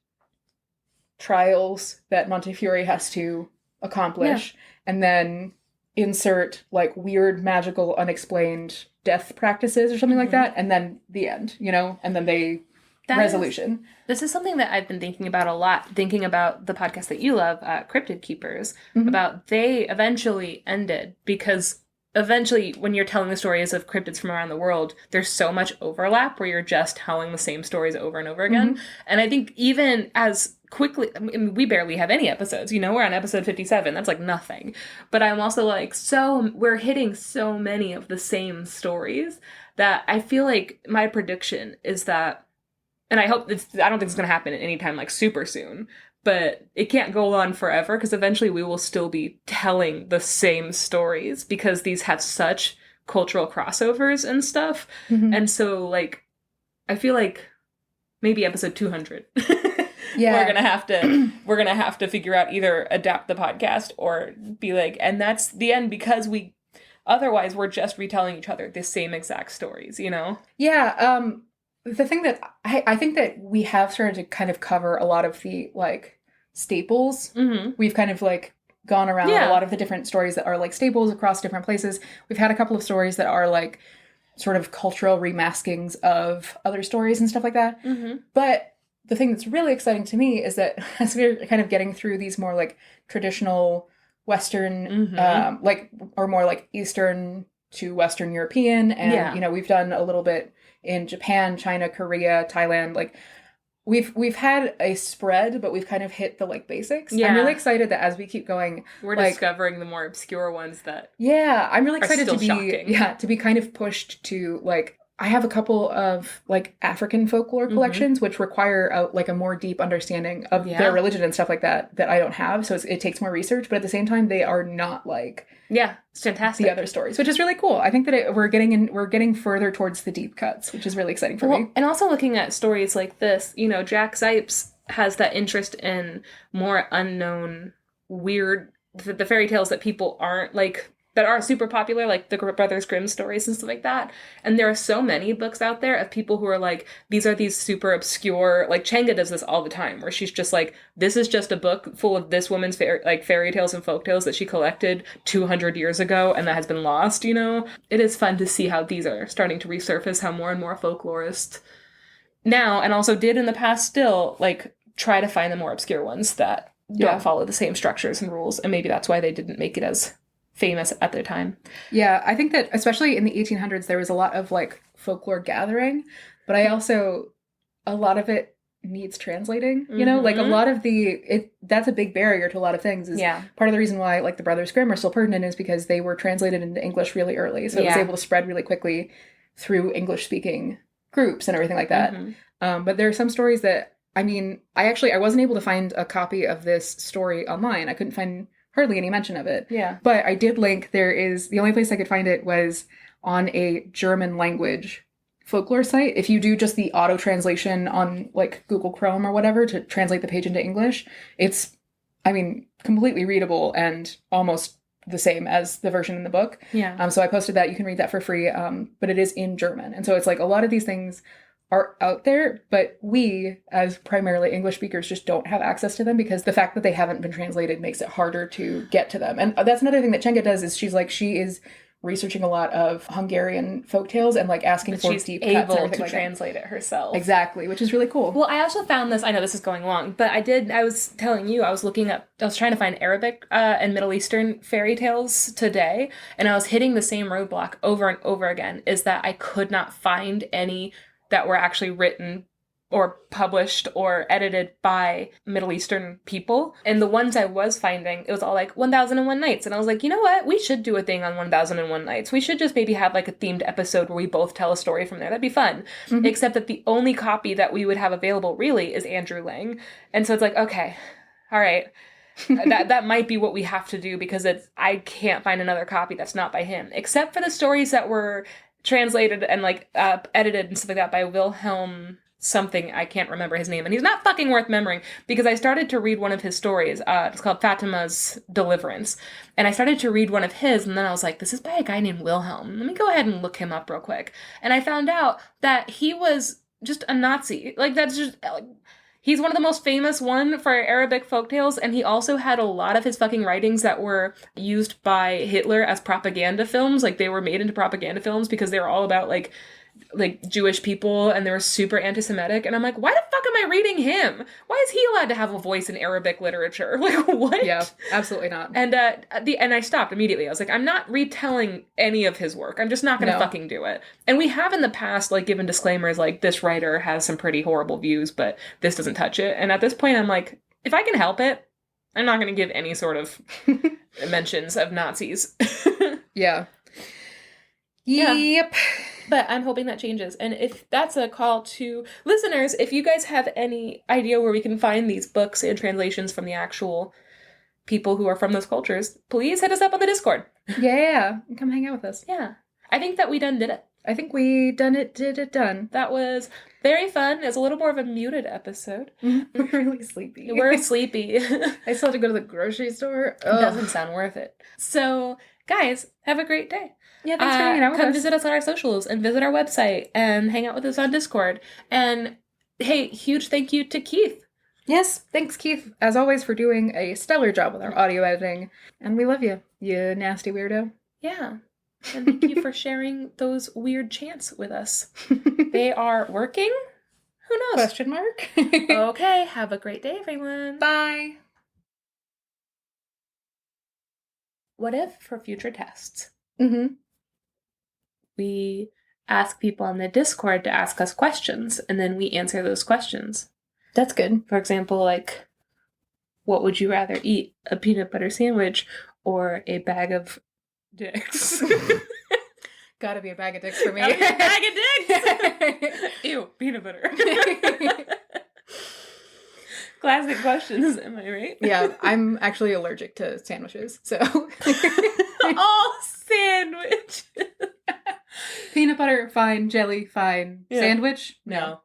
trials that Montefiore has to accomplish, and then insert like weird magical unexplained death practices or something like that, and then the end, and then they resolution. This is something that I've been thinking about a lot, thinking about the podcast that you love, Cryptid Keepers, about they eventually ended because eventually when you're telling the stories of cryptids from around the world, there's so much overlap where you're just telling the same stories over and over again. And I think even as quickly, I mean, we barely have any episodes, we're on episode 57, that's like nothing. But I'm also like, we're hitting so many of the same stories that I feel like my prediction is that, and I don't think it's going to happen at any time like super soon, but it can't go on forever because eventually we will still be telling the same stories because these have such cultural crossovers and stuff. And so like, I feel like maybe episode 200. We're gonna have to figure out either adapt the podcast or be like, and that's the end because otherwise we're just retelling each other the same exact stories, Yeah. The thing that I think that we have started to kind of cover a lot of the like staples. We've kind of like gone around a lot of the different stories that are like staples across different places. We've had a couple of stories that are like sort of cultural remaskings of other stories and stuff like that. But the thing that's really exciting to me is that as we're kind of getting through these more like traditional Western, or more like Eastern to Western European, and we've done a little bit in Japan, China, Korea, Thailand, like we've had a spread, but we've kind of hit the like basics. I'm really excited that as we keep going, we're discovering the more obscure ones that I'm really excited to be shocking. To be kind of pushed to like, I have a couple of like African folklore collections which require like a more deep understanding of their religion and stuff like that I don't have, so it takes more research, but at the same time they are not like it's fantastic. The other stories, which is really cool. I think that we're getting further towards the deep cuts, which is really exciting for me. And also looking at stories like this, Jack Zipes has that interest in more unknown, weird, the fairy tales that people aren't like, that are super popular, like the Brothers Grimm stories and stuff like that. And there are so many books out there of people who are like, these are these super obscure, like Chenga does this all the time, where she's just like, this is just a book full of this woman's fairy tales and folk tales that she collected 200 years ago and that has been lost, It is fun to see how these are starting to resurface, how more and more folklorists now, and also did in the past still, like, try to find the more obscure ones that don't follow the same structures and rules. And maybe that's why they didn't make it as famous at their time. Yeah, I think that especially in the 1800s, there was a lot of like folklore gathering But I also, a lot of it needs translating, you know? Like a lot of that's a big barrier to a lot of things. Is part of the reason why like the Brothers Grimm are still pertinent is because they were translated into English really early. So it was able to spread really quickly through English speaking groups and everything like that. But there are some stories that, I mean, I wasn't able to find a copy of this story online. I couldn't find hardly any mention of it. Yeah. But I did link, the only place I could find it was on a German language folklore site. If you do just the auto translation on like Google Chrome or whatever to translate the page into English, it's, I mean, completely readable and almost the same as the version in the book. Yeah. So I posted that. You can read that for free. But it is in German. And so it's like a lot of these things are out there, but we, as primarily English speakers, just don't have access to them because the fact that they haven't been translated makes it harder to get to them. And that's another thing that Chenga does is she is researching a lot of Hungarian folktales and like asking for deep cuts and able everything to like translate it herself. Exactly, which is really cool. Well, I also found this, I know this is going long, but I was telling you, I was trying to find Arabic and Middle Eastern fairy tales today, and I was hitting the same roadblock over and over again, is that I could not find any that were actually written or published or edited by Middle Eastern people. And the ones I was finding, it was all like 1001 Nights. And I was like, you know what? We should do a thing on 1001 Nights. We should just maybe have like a themed episode where we both tell a story from there. That'd be fun. Mm-hmm. Except that the only copy that we would have available really is Andrew Lang. And so it's like, okay, all right. that might be what we have to do because I can't find another copy that's not by him. Except for the stories that were translated and like edited and stuff like that by Wilhelm something, I can't remember his name, and he's not fucking worth remembering because I started to read one of his stories. It's called Fatima's Deliverance, and I started to read one of his, and then I was like, this is by a guy named Wilhelm. Let me go ahead and look him up real quick. And I found out that he was just a Nazi. Like, that's just, like, he's one of the most famous one for Arabic folktales, and he also had a lot of his fucking writings that were used by Hitler as propaganda films. Like, they were made into propaganda films because they were all about, like Jewish people, and they were super anti-Semitic, and I'm like, why the fuck am I reading him? Why is he allowed to have a voice in Arabic literature? Like, what? Yeah, absolutely not. And and I stopped immediately. I was like, I'm not retelling any of his work. I'm just not gonna fucking do it. And we have in the past, like, given disclaimers, like, this writer has some pretty horrible views, but this doesn't touch it. And at this point, I'm like, if I can help it, I'm not gonna give any sort of mentions of Nazis. Yeah. Yep. But I'm hoping that changes. And if that's a call to listeners, if you guys have any idea where we can find these books and translations from the actual people who are from those cultures, please hit us up on the Discord. Yeah. Come hang out with us. Yeah. I think that we done did it. I think we done it, did it, done. That was very fun. It's a little more of a muted episode. We're really sleepy. We're sleepy. I still have to go to the grocery store. It doesn't sound worth it. So, guys, have a great day. Yeah, thanks for hanging out with us. Come visit us on our socials and visit our website and hang out with us on Discord. And hey, huge thank you to Keith. Yes, thanks, Keith, as always, for doing a stellar job with our audio editing. And we love you, you nasty weirdo. Yeah. And thank you for sharing those weird chants with us. They are working? Who knows? Question mark? Okay, have a great day, everyone. Bye. What if, for future tests, mm-hmm. we ask people on the Discord to ask us questions, and then we answer those questions? That's good. For example, like, what would you rather eat? A peanut butter sandwich or a bag of dicks? Gotta be a bag of dicks for me. A bag of dicks! Ew, peanut butter. Classic questions, am I right? Yeah, I'm actually allergic to sandwiches, so. All sandwich. Peanut butter, fine. Jelly, fine. Yeah. Sandwich? No.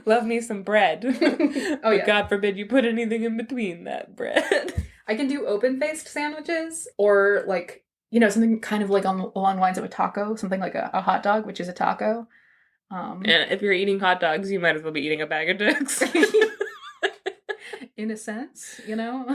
Love me some bread. Oh, yeah. God forbid you put anything in between that bread. I can do open-faced sandwiches, or like, you know, something kind of like along the lines of a taco, something like a hot dog, which is a taco. And if you're eating hot dogs, you might as well be eating a bag of dicks. In a sense, you know?